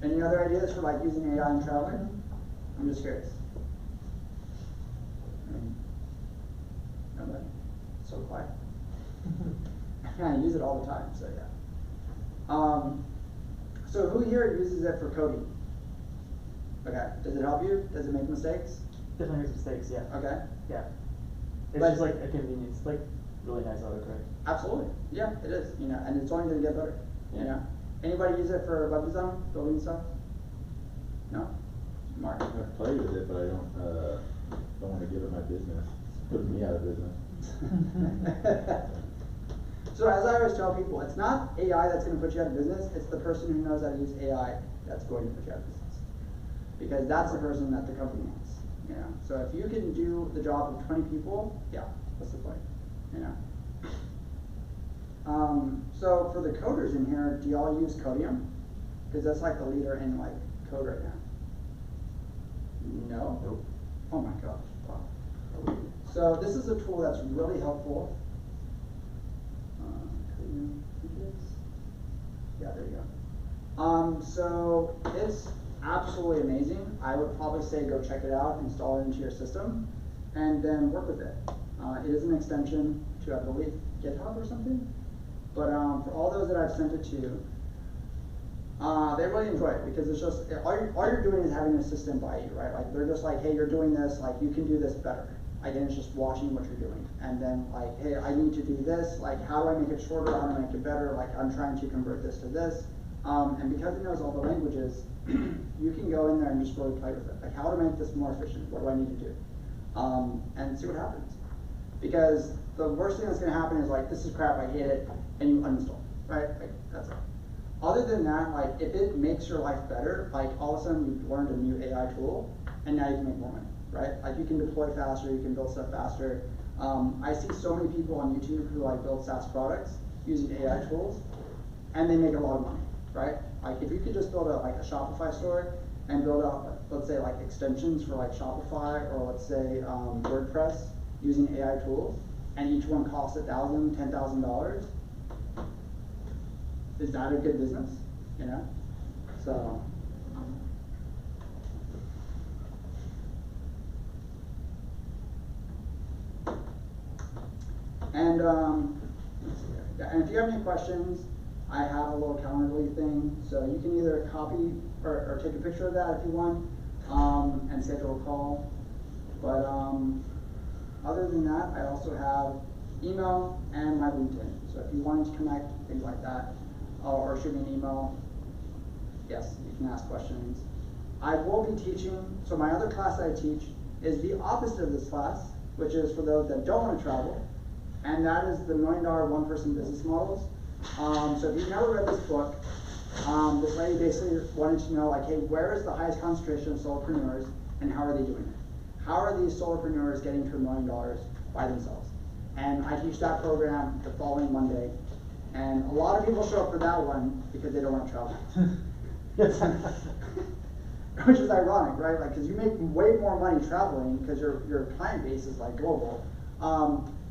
Any other ideas for like using AI in traveling? I'm just curious. Nobody? So quiet. I use it all the time, so yeah. So who here uses it for coding? Okay, does it help you? Does it make mistakes? Definitely makes mistakes, yeah. Okay. Yeah. It's But- just like a convenience, like really nice autocorrect. Absolutely, yeah, it is, you know, and it's only gonna get better, you know. Anybody use it for web design, building stuff? No? Mark? I've played with it, but I don't want to give it my business. It's putting me out of business. So as I always tell people, it's not AI that's going to put you out of business, it's the person who knows how to use AI that's going to put you out of business. Because that's the person that the company wants, you know. So if you can do the job of 20 people, yeah, what's the point, you know. So for the coders in here, do y'all use Codium? Because that's like the leader in like code right now. No? Nope. Oh my gosh, wow. So this is a tool that's really helpful. Yeah, there you go. So it's absolutely amazing. I would probably say go check it out, install it into your system, and then work with it. It is an extension to, I believe, GitHub or something. But for all those that I've sent it to, they really enjoy it because it's just, all you're doing is having an assistant by you, right? Like they're just like, hey, you're doing this, like you can do this better. Again, it's just watching what you're doing. And then like, hey, I need to do this, like how do I make it shorter, how do I make it better? Like I'm trying to convert this to this. And because it knows all the languages, you can go in there and just really play with it. Like how to make this more efficient, what do I need to do? And see what happens. Because the worst thing that's gonna happen is like, this is crap, I hate it, and you uninstall, right? Like that's it. Other than that, like if it makes your life better, like all of a sudden you've learned a new AI tool, and now you can make more money. right? Like you can deploy faster, you can build stuff faster. I see so many people on YouTube who like build SaaS products using AI tools, and they make a lot of money, right? Like if you could just build a Shopify store and build out, let's say like extensions for like Shopify or let's say WordPress using AI tools, and each one costs $1,000, $10,000. Is that a good business? You know, so. And let's see here. Yeah, and if you have any questions, I have a little Calendly thing, so you can either copy or take a picture of that if you want, and schedule a call. But other than that, I also have email and my LinkedIn. So if you wanted to connect, things like that, or shoot me an email, yes, you can ask questions. I will be teaching, so my other class that I teach is the opposite of this class, which is for those that don't want to travel, and that is the $1 million one-person business models. So if you've never read this book, this lady basically wanted to know, like, hey, where is the highest concentration of solopreneurs, and how are they doing it? How are these solopreneurs getting to $1 million by themselves? And I teach that program the following Monday, and a lot of people show up for that one because they don't want to travel. Which is ironic, right? Like, because you make way more money traveling because your client base is like global.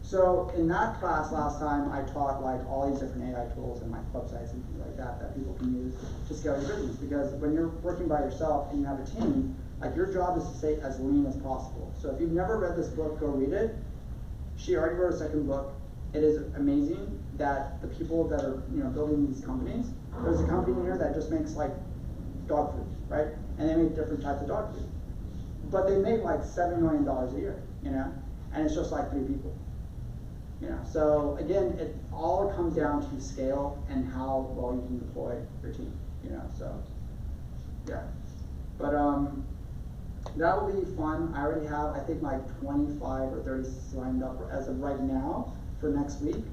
So in that class last time, I taught like all these different AI tools and like websites and things like that people can use to scale your business. Because when you're working by yourself and you have a team, like your job is to stay as lean as possible. So if you've never read this book, go read it. She already wrote a second book. It is amazing that the people that are building these companies, there's a company here that just makes like dog food, right? And they make different types of dog food. But they make like $7 million a year, and it's just like 3 people. So again, it all comes down to scale and how well you can deploy your team, so yeah. But that will be fun. I already have, I think, like 25 or 30 signed up as of right now for next week.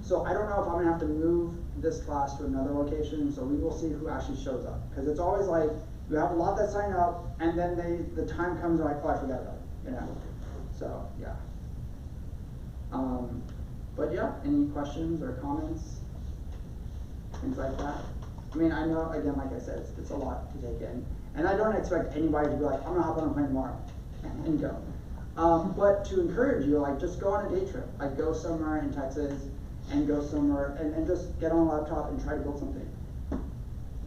So I don't know if I'm gonna have to move this class to another location, so we will see who actually shows up. Because it's always like, you have a lot that sign up, and then the time comes and like, oh, I forgot about it, So, yeah. But yeah, any questions or comments? Things like that. I mean, I know, again, like I said, it's a lot to take in. And I don't expect anybody to be like, I'm gonna hop on a plane tomorrow and go. But to encourage you, like, just go on a day trip. Like, go somewhere in Texas and go somewhere and just get on a laptop and try to build something.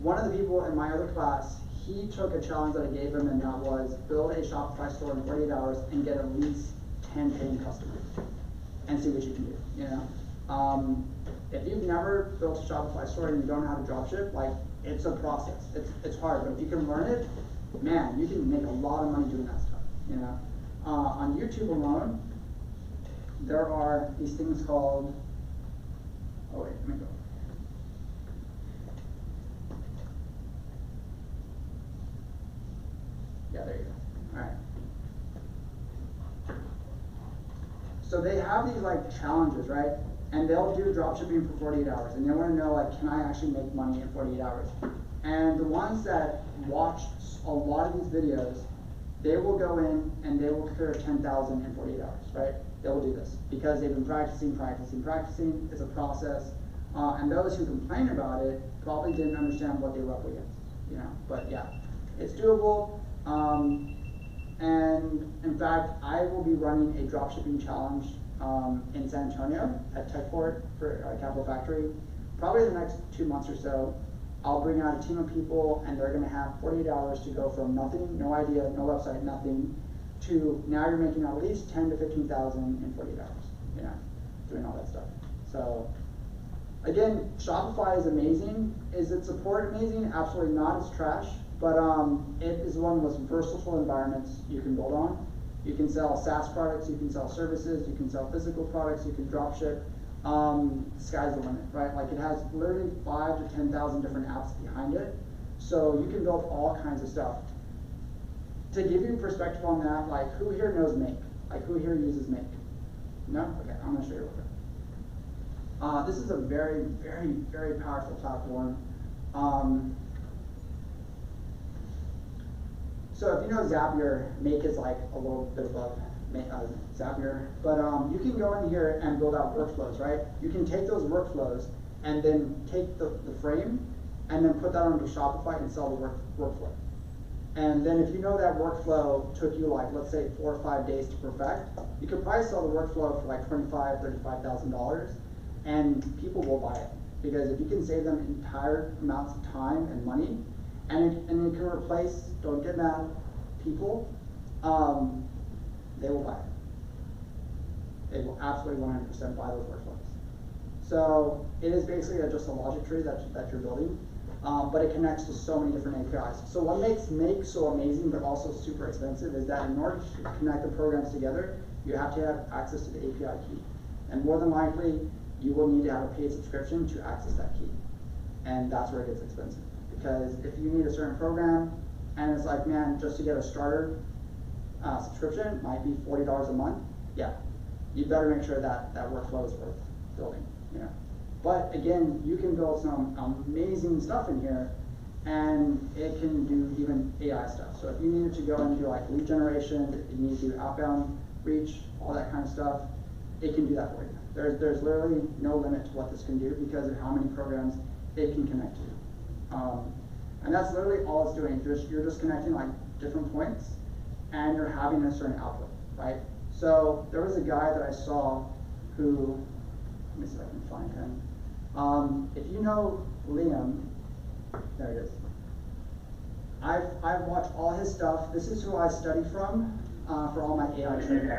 One of the people in my other class, he took a challenge that I gave him, and that was build a Shopify store in 48 hours and get at least 10 paying customers and see what you can do, If you've never built a Shopify store and you don't know how to dropship, like, it's a process. It's hard, but if you can learn it, man, you can make a lot of money doing that stuff, On YouTube alone, there are these things called, oh wait, let me go. Yeah, there you go. All right. So they have these like challenges, right? And they'll do dropshipping for 48 hours, and they want to know, like, can I actually make money in 48 hours? And the ones that watch a lot of these videos, they will go in and they will clear 10,000 in 48 hours, right? They will do this because they've been practicing. It's a process. And those who complain about it probably didn't understand what they were up against, But yeah, it's doable. And in fact, I will be running a dropshipping challenge in San Antonio at Techport for Capital Factory. Probably the next 2 months or so, I'll bring out a team of people, and they're going to have 48 hours to go from nothing, no idea, no website, nothing, to now you're making at least 10 to 15,000 in 48 hours, doing all that stuff. So again, Shopify is amazing. Is its support amazing? Absolutely not. It's trash. But it is one of the most versatile environments you can build on. You can sell SaaS products, you can sell services, you can sell physical products, you can drop ship. Sky's the limit, right? Like, it has literally 5,000 to 10,000 different apps behind it. So you can build all kinds of stuff. To give you perspective on that, like, who here knows Make? Like, who here uses Make? No? Okay, I'm gonna show you real quick. This is a very, very, very powerful platform. So if you know Zapier, Make is like a little bit above Zapier, but you can go in here and build out workflows, right? You can take those workflows and then take the frame and then put that onto Shopify and sell the workflow. And then if you know that workflow took you like, let's say 4 or 5 days to perfect, you could probably sell the workflow for like $25,000, $35,000, and people will buy it. Because if you can save them entire amounts of time and money, and it can replace, don't get mad, people, they will buy it. They will absolutely 100% buy those workflows. So it is basically just a logic tree that you're building, but it connects to so many different APIs. So what makes Make so amazing but also super expensive is that in order to connect the programs together, you have to have access to the API key. And more than likely, you will need to have a paid subscription to access that key. And that's where it gets expensive. Because if you need a certain program, and it's like, man, just to get a starter subscription might be $40 a month, yeah, you better make sure that that workflow is worth building, you know. But again, you can build some amazing stuff in here, and it can do even AI stuff. So if you needed to go and do like lead generation, you need to do outbound reach, all that kind of stuff, it can do that for you. There's literally no limit to what this can do because of how many programs it can connect to. And that's literally all it's doing. You're just connecting like different points, and you're having a certain output, right? So there was a guy that I saw who, let me see if I can find him. If you know Liam, there it is. I've watched all his stuff. This is who I study from for all my AI training.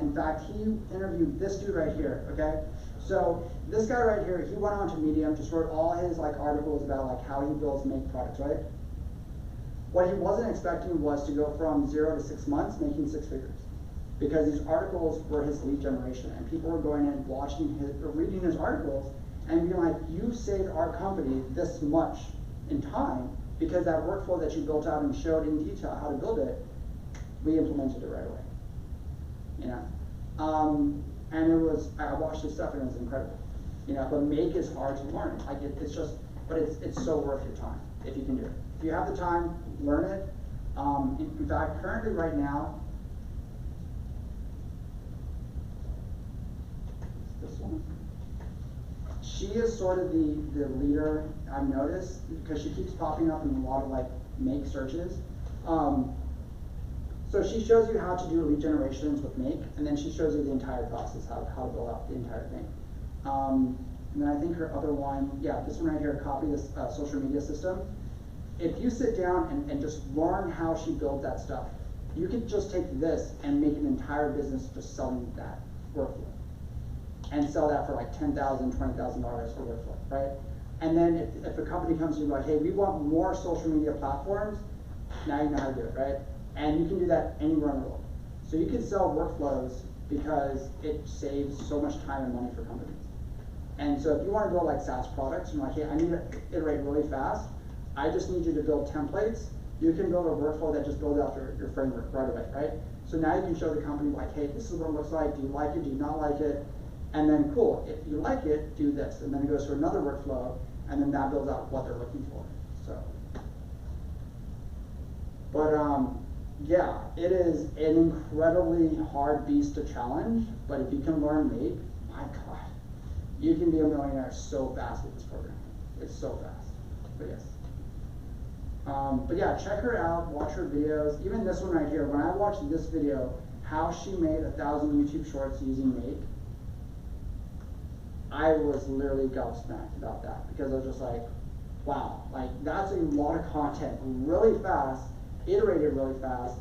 In fact, he interviewed this dude right here, okay? So this guy right here, he went on to Medium, just wrote all his like articles about like how he builds Make products, right? What he wasn't expecting was to go from 0 to 6 months making 6 figures. Because these articles were his lead generation, and people were going in, watching his, or reading his articles, and being like, you saved our company this much in time, because that workflow that you built out and showed in detail how to build it, we implemented it right away. You know, and it was, I watched his stuff and it was incredible. You know, but Make is hard to learn. Like it's just, but it's so worth your time if you can do it. If you have the time, learn it. In fact, currently right now, this one. She is sort of the leader I've noticed because she keeps popping up in a lot of like Make searches. So she shows you how to do lead generations with Make, and then she shows you the entire process, how to build out the entire thing. And then I think her other one, yeah, this one right here, copy this social media system. If you sit down and just learn how she built that stuff, you could just take this and make an entire business just selling that workflow. And sell that for like $10,000, $20,000 for workflow, right? And then if a company comes to you like, hey, we want more social media platforms, now you know how to do it, right? And you can do that anywhere in the world. So you can sell workflows because it saves so much time and money for companies. And so if you want to build like SaaS products, you're like, hey, I need to iterate really fast. I just need you to build templates. You can build a workflow that just builds out your framework right away, right? So now you can show the company like, hey, this is what it looks like. Do you like it? Do you not like it? And then cool, if you like it, do this. And then it goes to another workflow, and then that builds out what they're looking for. So, but yeah, it is an incredibly hard beast to challenge, but if you can learn Make, my God, you can be a millionaire so fast with this program. It's so fast, but yes. But yeah, check her out, watch her videos. Even this one right here, when I watched this video, how she made 1,000 YouTube shorts using Make, I was literally gobsmacked about that because I was just like, wow, like that's a lot of content really fast, iterated really fast,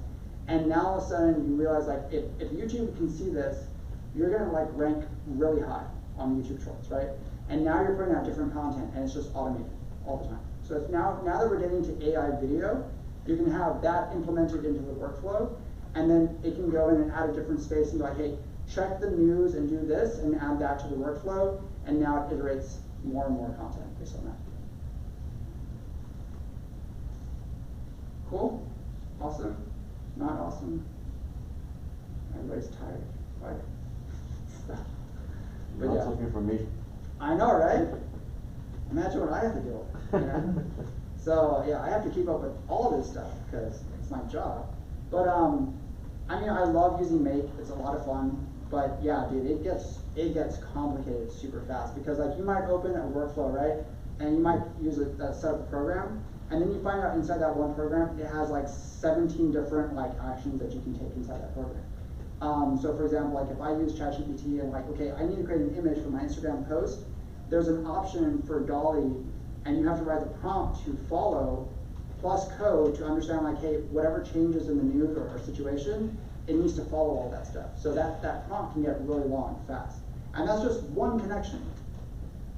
and now all of a sudden you realize like if YouTube can see this, you're gonna like rank really high on YouTube Shorts, right? And now you're putting out different content and it's just automated all the time. So it's now that we're getting to AI video, you can have that implemented into the workflow, and then it can go in and add a different space and be like, hey, check the news and do this and add that to the workflow, and now it iterates more and more content based on that. Cool? Awesome? Not awesome? Everybody's tired, right? But Lots yeah. of information. I know, right? Imagine what I have to deal with. You know? So yeah, I have to keep up with all this stuff because it's it's my job. But I mean, I love using Make. It's a lot of fun. But yeah, dude, it gets complicated super fast, because like you might open a workflow, right? And you might use a set up a program, and then you find out inside that one program, it has like 17 different like actions that you can take inside that program. So for example, like if I use ChatGPT and like, okay, I need to create an image for my Instagram post, there's an option for Dolly, and you have to write the prompt to follow, plus code to understand like, hey, whatever changes in the news or situation, it needs to follow all that stuff. So that prompt can get really long fast. And that's just one connection.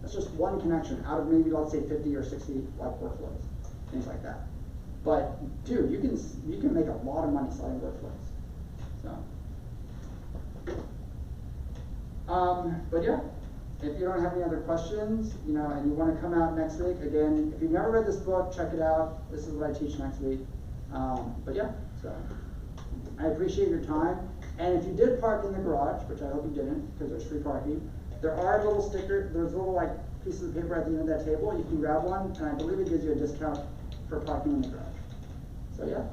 That's just one connection out of maybe, let's say 50 or 60 like workflows, things like that. But dude, you can make a lot of money selling workflows. So, but yeah, if you don't have any other questions, you know, and you want to come out next week, again, if you've never read this book, check it out. This is what I teach next week. But yeah, so I appreciate your time. And if you did park in the garage, which I hope you didn't, because there's free parking, there are little stickers, there's little like pieces of paper at the end of that table. You can grab one, and I believe it gives you a discount for parking in the garage. So yeah,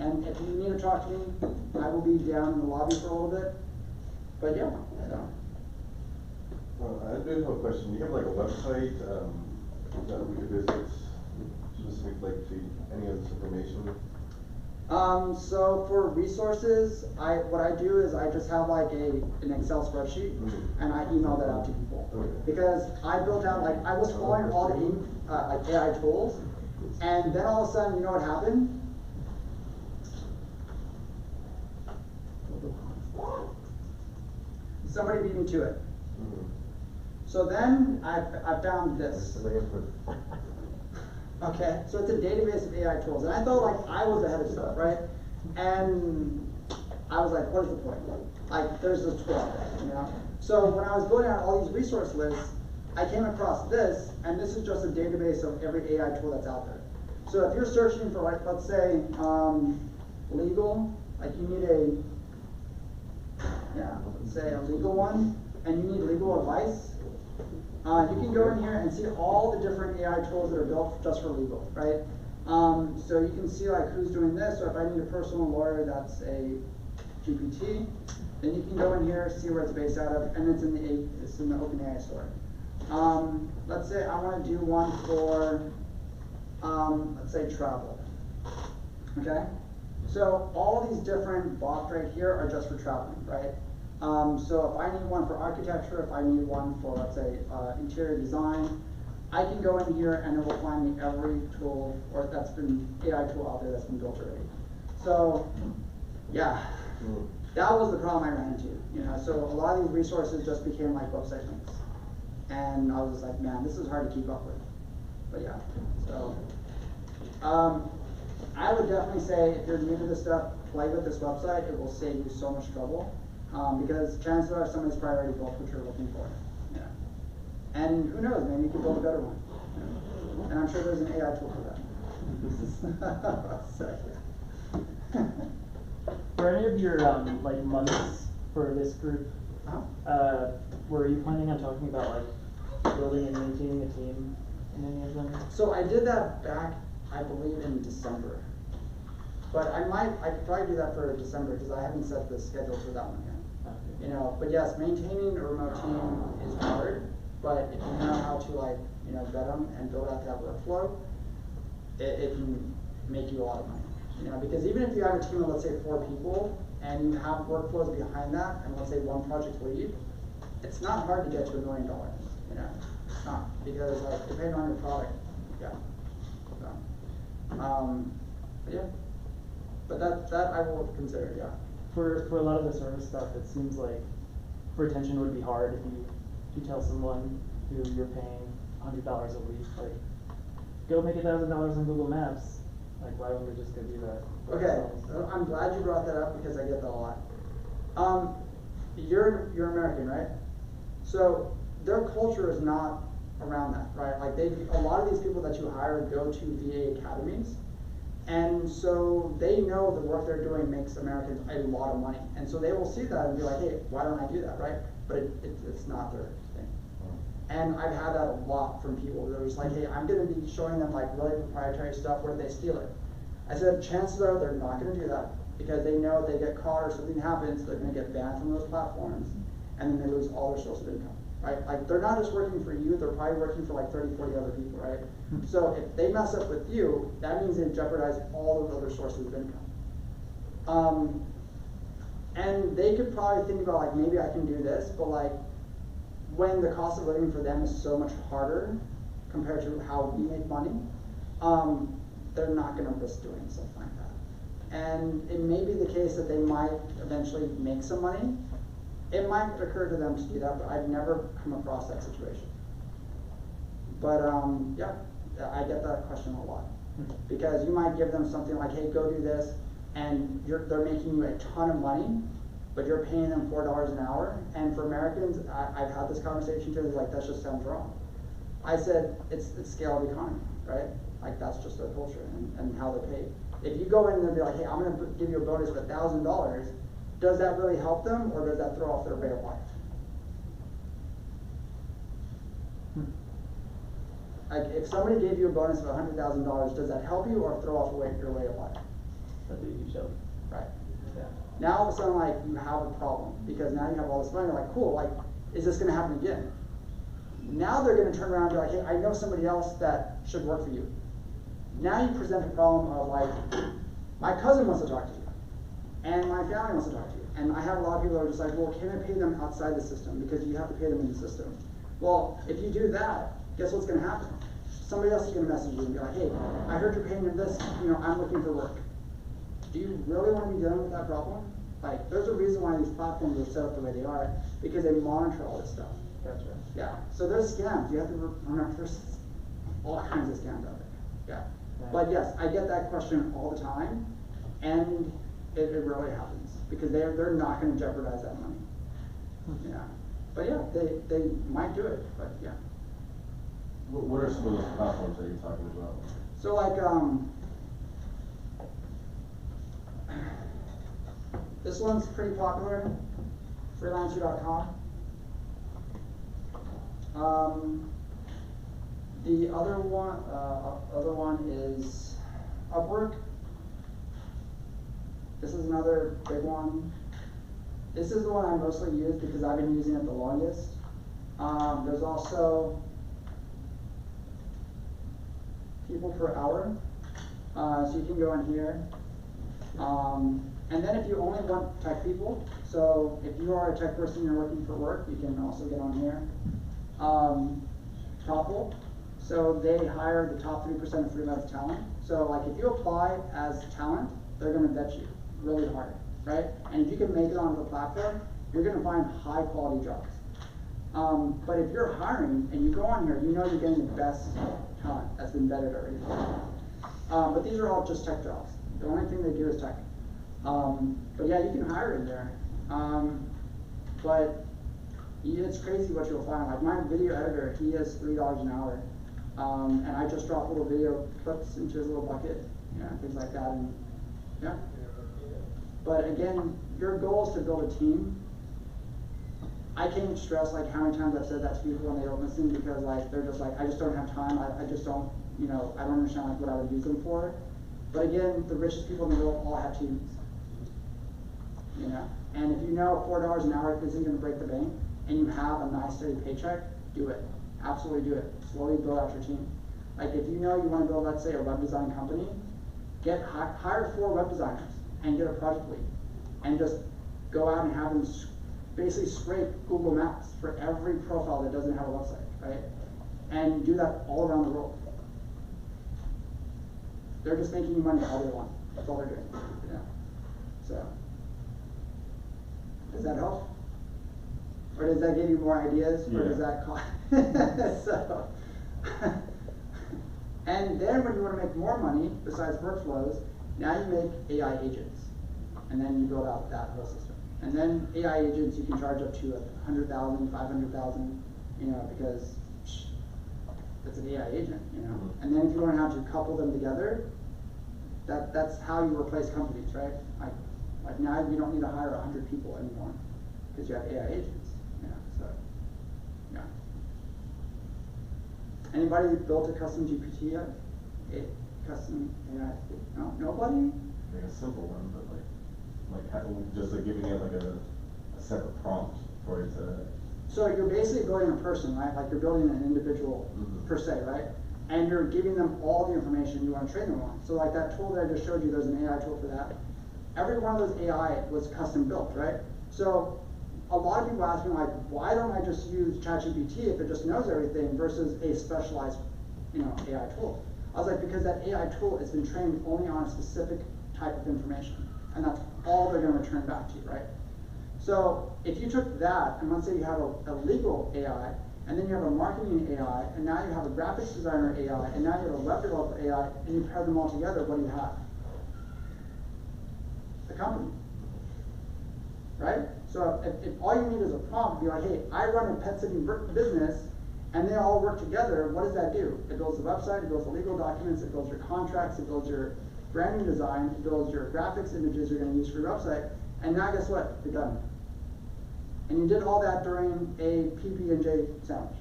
and if you need to talk to me, I will be down in the lobby for a little bit. But yeah, so. I do have a question. You have like a website that we could visit, specific like to any of this information? So for resources, what I do is I just have like an Excel spreadsheet, and I email that out to people. Okay. Because I built out, like, I was following all the like AI tools, and then all of a sudden, you know what happened? Somebody beat me to it. So then I found this. Okay, so it's a database of AI tools, and I thought like I was ahead of stuff, right? And I was like, what is the point? Like, there's this tool out there, you know? So when I was building out all these resource lists, I came across this, and this is just a database of every AI tool that's out there. So if you're searching for, like, let's say, legal, like you need let's say a legal one, and you need legal advice, you can go in here and see all the different AI tools that are built just for legal, right? So you can see like who's doing this, or if I need a personal lawyer, that's a GPT. Then you can go in here, see where it's based out of, and it's in the OpenAI store. Let's say I want to do one for, let's say travel, okay? So all these different bots right here are just for traveling, right? So if I need one for architecture, if I need one for, let's say, interior design, I can go in here and it will find me every tool or that's been AI tool out there that's been built already. So yeah, that was the problem I ran into. You know, so a lot of these resources just became like website links, and I was just like, man, this is hard to keep up with. But yeah, so I would definitely say if you're new to this stuff, play with this website. It will save you so much trouble. Because chances are somebody's probably already built what you're looking for. Yeah. And who knows, maybe you can build a better one. Yeah. And I'm sure there's an AI tool for that. So, yeah. For any of your like months for this group, were you planning on talking about like building and maintaining a team in any of them? So I did that back, I believe, in December. But I could probably do that for December because I haven't set the schedule for that one yet. Okay. You know, but yes, maintaining a remote team is hard, but if you know how to like, you know, vet them and build out that workflow, it can make you a lot of money. You know, because even if you have a team of, let's say, 4 people, and you have workflows behind that, and let's say one project lead, it's not hard to get to $1 million, you know, it's not, because like, depending on your product, yeah. So, but yeah, but that I will consider, yeah. For a lot of the service stuff, it seems like retention would be hard if you tell someone who you're paying $100 a week, like, go make $1,000 on Google Maps. Like, why wouldn't we just go do that? Okay, so I'm glad you brought that up because I get that a lot. You're American, right? So their culture is not around that, right? Like a lot of these people that you hire go to VA academies, and so they know the work they're doing makes Americans a lot of money, and so they will see that and be like, hey, why don't I do that, right? But it's not their thing. And I've had that a lot from people. They're just like, hey, I'm going to be showing them like really proprietary stuff. Where do they steal it? I said, chances are they're not gonna do that, because they know if they get caught or something happens, they're gonna get banned from those platforms, and then they lose all their source of income, right? Like, they're not just working for you, they're probably working for like 30, 40 other people, right? So if they mess up with you, that means they jeopardize all those other sources of income. And they could probably think about like, maybe I can do this, but like, when the cost of living for them is so much harder compared to how we make money, they're not gonna risk doing something like that. And it may be the case that they might eventually make some money. It might occur to them to do that, but I've never come across that situation. But yeah, I get that question a lot. Because you might give them something like, hey, go do this, and they're making you a ton of money, but you're paying them $4 an hour. And for Americans, I've had this conversation too, like, that just sounds wrong. I said, it's scale of economy, right? Like, that's just their culture and how they're paid. If you go in and be like, hey, I'm gonna give you a bonus of $1,000, does that really help them, or does that throw off their way of life? Like, if somebody gave you a bonus of $100,000, does that help you or throw off your way of life? That'd be a huge help. Right. Yeah. Now all of a sudden, like, you have a problem, because now you have all this money, you're like, cool, like, is this gonna happen again? Now they're gonna turn around and be like, hey, I know somebody else that should work for you. Now you present a problem of like, my cousin wants to talk to you, and my family wants to talk to you. And I have a lot of people that are just like, well, can I pay them outside the system? Because you have to pay them in the system. Well, if you do that, guess what's gonna happen? Somebody else is gonna message you and be like, hey, I heard you're paying them this, you know, I'm looking for work. Do you really want to be dealing with that problem? Like, there's a reason why these platforms are set up the way they are, because they monitor all this stuff. Gotcha. Yeah, so there's scams. You have to remember, there's all kinds of scams out there. Yeah, Right. but yes, I get that question all the time, and it rarely happens, because they're not going to jeopardize that money. Yeah, but yeah, they might do it, but yeah. What are some of those platforms that you're talking about? So like, this one's pretty popular, freelancer.com. The other one is Upwork. This is another big one. This is the one I mostly use because I've been using it the longest. There's also people per hour. So you can go in here. And then if you only want tech people, so if you are a tech person, you're looking for work, you can also get on here. Topple, so they hire the top 3% of freelance talent. So like if you apply as talent, they're gonna vet you really hard, right? And if you can make it onto the platform, you're gonna find high quality jobs. But if you're hiring and you go on here, you know you're getting the best talent that's been vetted already. But these are all just tech jobs. The only thing they do is tech. But yeah, you can hire in there. But it's crazy what you'll find. Like my video editor, he has $3 an hour. And I just drop little video clips into his little bucket, you know, things like that. And yeah. But again, your goal is to build a team. I can't stress like how many times I've said that to people when they don't listen, because like they're just like, I just don't have time. I just don't, you know, I don't understand like what I would use them for. But again, the richest people in the world all have teams. You know, and if you know $4 an hour isn't going to break the bank, and you have a nice steady paycheck, do it. Absolutely do it. Slowly build out your team. Like if you know you want to build, let's say, a web design company, hire 4 web designers and get a project lead, and just go out and have them basically scrape Google Maps for every profile that doesn't have a website, right? And do that all around the world. They're just making you money all day long. That's all they're doing. Yeah. So, does that help? Or does that give you more ideas? Yeah. Or does that cost? So, and then when you want to make more money, besides workflows, now you make AI agents. And then you build out that whole system. And then AI agents you can charge up to 100,000, 500,000, you know, because it's an AI agent, you know. Mm-hmm. And then if you learn how to couple them together, that's how you replace companies, right? Like now you don't need to hire 100 people anymore because you have AI agents, you know. So yeah. Anybody built a custom GPT yet? custom AI? No, nobody? Like a simple one, but just like giving it like a separate prompt for it to. So you're basically building a person, right? Like you're building an individual per se, right? And you're giving them all the information you want to train them on. So like that tool that I just showed you, there's an AI tool for that. Every one of those AI was custom built, right? So a lot of people ask me like, why don't I just use ChatGPT if it just knows everything versus a specialized, AI tool? I was like, because that AI tool has been trained only on a specific type of information, and that's all they're going to return back to you, right? So if you took that, and let's say you have a legal AI, and then you have a marketing AI, and now you have a graphics designer AI, and now you have a web developer AI, and you pair them all together, what do you have? A company, right? So if all you need is a prompt, be like, hey, I run a pet sitting business, and they all work together, what does that do? It builds the website, it builds the legal documents, it builds your contracts, it builds your branding design, it builds your graphics images you're going to use for your website, and now guess what? You're done. And you did all that during a PB&J sandwich,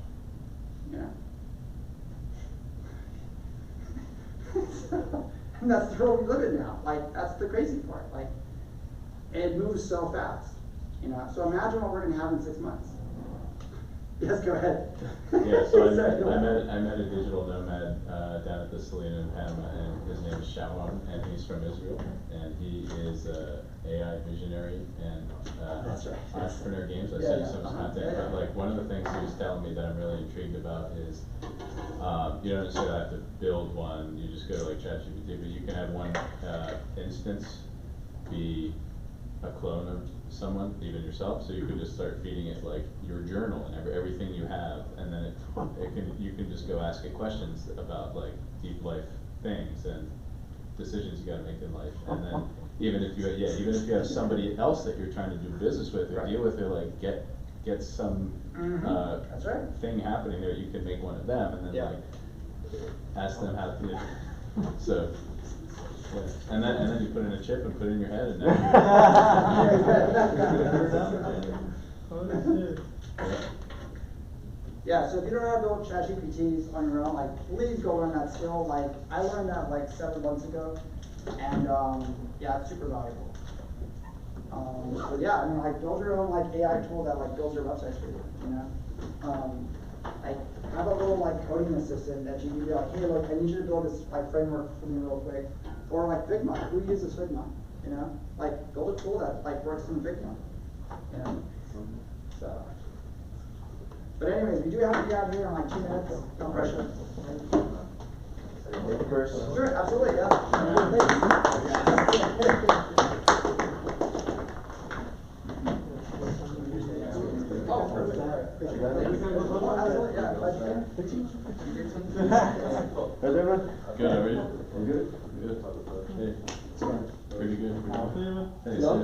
and that's the world we live in now. Like, that's the crazy part. Like, it moves so fast, So imagine what we're going to have in 6 months. Yes, go ahead. Yeah, so I met a digital nomad down at the Selena in Panama, and his name is Shalom, and he's from Israel, and he is AI visionary and entrepreneur games. I sent you some of his content, but like one of the things he was telling me that I'm really intrigued about is you don't necessarily have to build one. You just go to like ChatGPT, but you can have one instance be a clone of someone, even yourself, so you can just start feeding it like your journal and everything you have, and then you can just go ask it questions about like deep life things and decisions you got to make in life, and then even if you have somebody else that you're trying to do business with or deal with, or like get some That's right. thing happening there, you can make one of them, and then like ask them how to. So. Yeah. And then you put in a chip and put it in your head, and now Yeah, so if you don't know how to build ChatGPTs on your own, like please go learn that skill. Like I learned that like 7 months ago, and yeah, it's super valuable. But yeah, I mean, like build your own like AI tool that like builds your websites for you. Like have a little like coding assistant that you can be like, hey, look, I need you to build this like framework for me real quick. Or like Figma, who uses Figma? Like build a tool that like works in Figma. So. But anyways, we do have to be out here in like 2 minutes. No pressure. Sure, absolutely, yeah. Oh, perfect. Absolutely, yeah. Good, how are you? Good. Good. Hey, pretty good. Hey, shut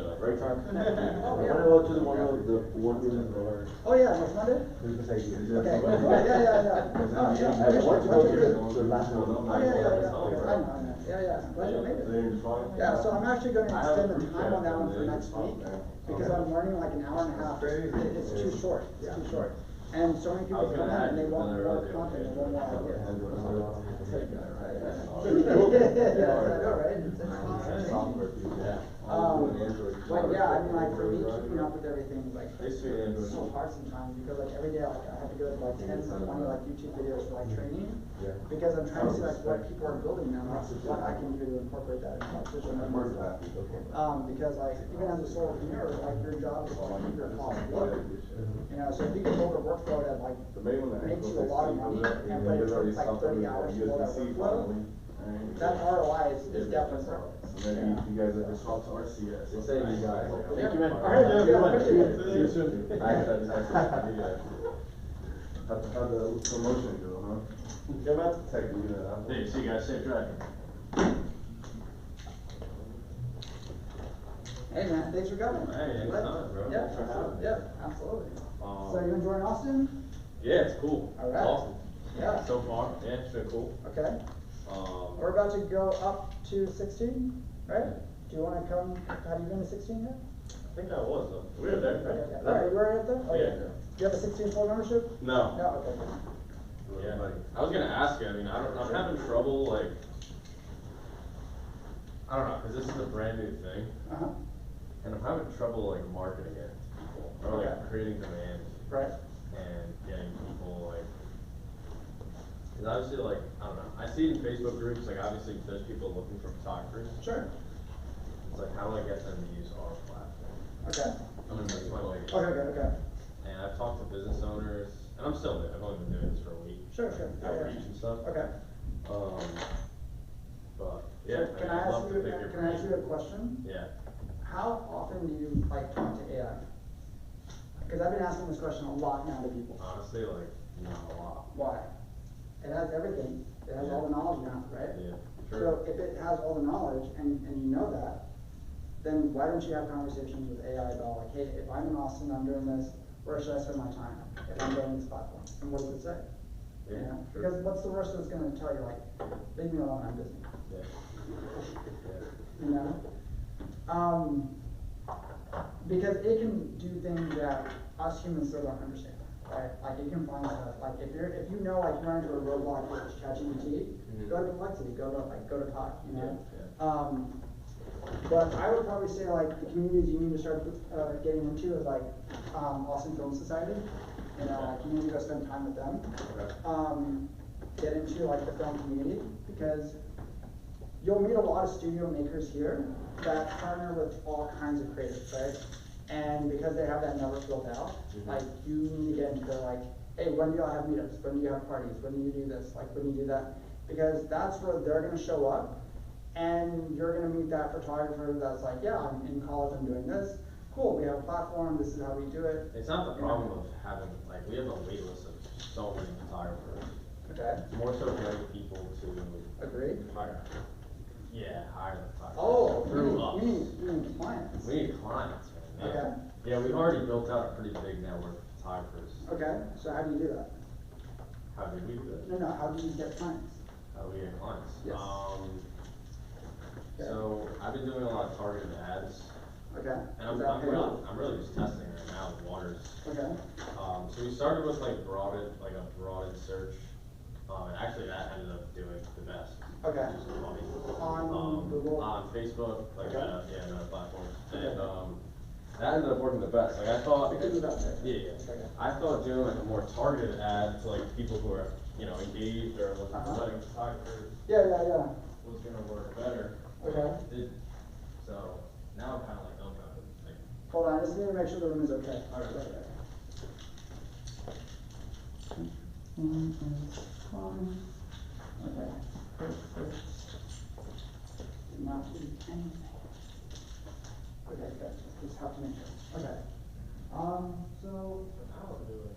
up. Right time. Oh, I yeah. wanna go to the one of the Wanderlusters or. Oh yeah, next Monday? Okay. Yeah. I want to go to the last one. Oh yeah. I know. Yeah. Glad you made it. Yeah, so I'm actually going to extend the time on that one for next week because I'm learning like an hour and a half. It's too short. It's too short. And so many people come in and they want more content and want more ideas. Yeah, I know, right? It's but yeah, I mean, like for me, keeping up with everything is like so hard sometimes because like every day I have to go to like 10 or 20 like YouTube videos for like training because I'm trying to see like what people are building now, what I can do to incorporate that into my digital media. Because like even as a solopreneur, like your job is to keep your costs low. So if you can build a workflow that like makes you a lot of money and but it takes like 30 hours to build that workflow, that ROI is definitely worth it. So then you guys ever swap to RCS? We'll say you guys. Thank you, man. All right, See you soon. How'd the promotion go, huh? Yeah, man. Hey, see you guys, safe driving. Hey man, thanks for coming. Hey, anytime, bro. Yeah, Thanks for having me. yeah, absolutely. So you enjoying Austin? Yeah, it's cool. All right. It's awesome. Yeah. So far, yeah, it's been cool. Okay. We're about to go up to 16, right? Do you want to come? Have you been to 16 yet? I think I was though. We were there. Okay. All right, we were at there? Oh, Yeah. Do you have a 16 full membership? No. No, okay. Yeah, Like, I was gonna ask you, I mean, I'm having trouble, like, I don't know, cause this is a brand new thing, Uh-huh, and I'm having trouble, like, marketing it to people, or Okay. like, creating demand, right, and getting people, like, cause obviously, like, I don't know, I see it in Facebook groups, like, obviously, there's people looking for photographers, sure, it's like, how do I get them to use our platform? okay, I mean, that's my biggest. okay, And I've talked to business owners, and I'm still new, I've only been doing this for a week. sure, Outreach and stuff. okay. But, yeah, Can I'd I love ask to you, pick your can I ask brain. you a question? Yeah, How often do you like talk to AI? Because I've been asking this question a lot now to people. honestly, like, not a lot. Why? It has everything. It has all the knowledge now, right? Yeah, So sure. if it has all the knowledge and you know that, then why don't you have conversations with AI about like, hey, if I'm in Austin, I'm doing this, where should I spend my time if I'm building this platform? And what does it say? You Yeah, know? sure. Because what's the worst that's gonna tell you, like, leave me alone, I'm busy, Yeah. Yeah. you know? Because it can do things that us humans still don't understand, right? Like it can find stuff, like if you know, like you run into a roadblock with ChatGPT, Mhm. go to Complexity, go to Talk, you know? Yeah, But I would probably say like the communities you need to start getting into is like Austin Film Society. You know, like you need to go spend time with them. Okay. Get into like the film community because you'll meet a lot of studio makers here that partner with all kinds of creatives, right? And because they have that network built out, Mhm. like you need to get into like, hey, when do y'all have meetups? When do you have parties? When do you do this? Like when do you do that? Because that's where they're gonna show up and you're gonna meet that photographer that's like, yeah, I'm in college, I'm doing this. Cool, we have a platform, this is how we do it. It's not the problem of having, like, we have a wait list of so many photographers. Okay, It's more so getting people to agreed? hire. Yeah, hire the photographer. Oh, Through us. you need clients. We need clients, man. Okay. Yeah, we've already built out a pretty big network of photographers. Okay, so how do you do that? How did we do it? No, how do you get clients? How do we get clients? Yes. So I've been doing a lot of targeted ads, Okay. and I'm Does that pay off? really just testing right now with waters. Okay, So we started with like a broadened search, and actually that ended up doing the best. Okay. Which is funny. On Google? On Facebook, like, Okay. Meta platforms, Okay. and, that ended up working the best, like I thought. It could be better. Yeah, Okay. I thought doing like a more targeted ad to like people who are, engaged or looking for wedding photographers Yeah. was gonna work better. Okay. So now I'm kinda like dumbfounded, like, Hold on, I just need to make sure the room is okay. Alright. Okay. Perfect. Did not do anything. Okay, good. Just have to make sure. Okay. So, now we're doing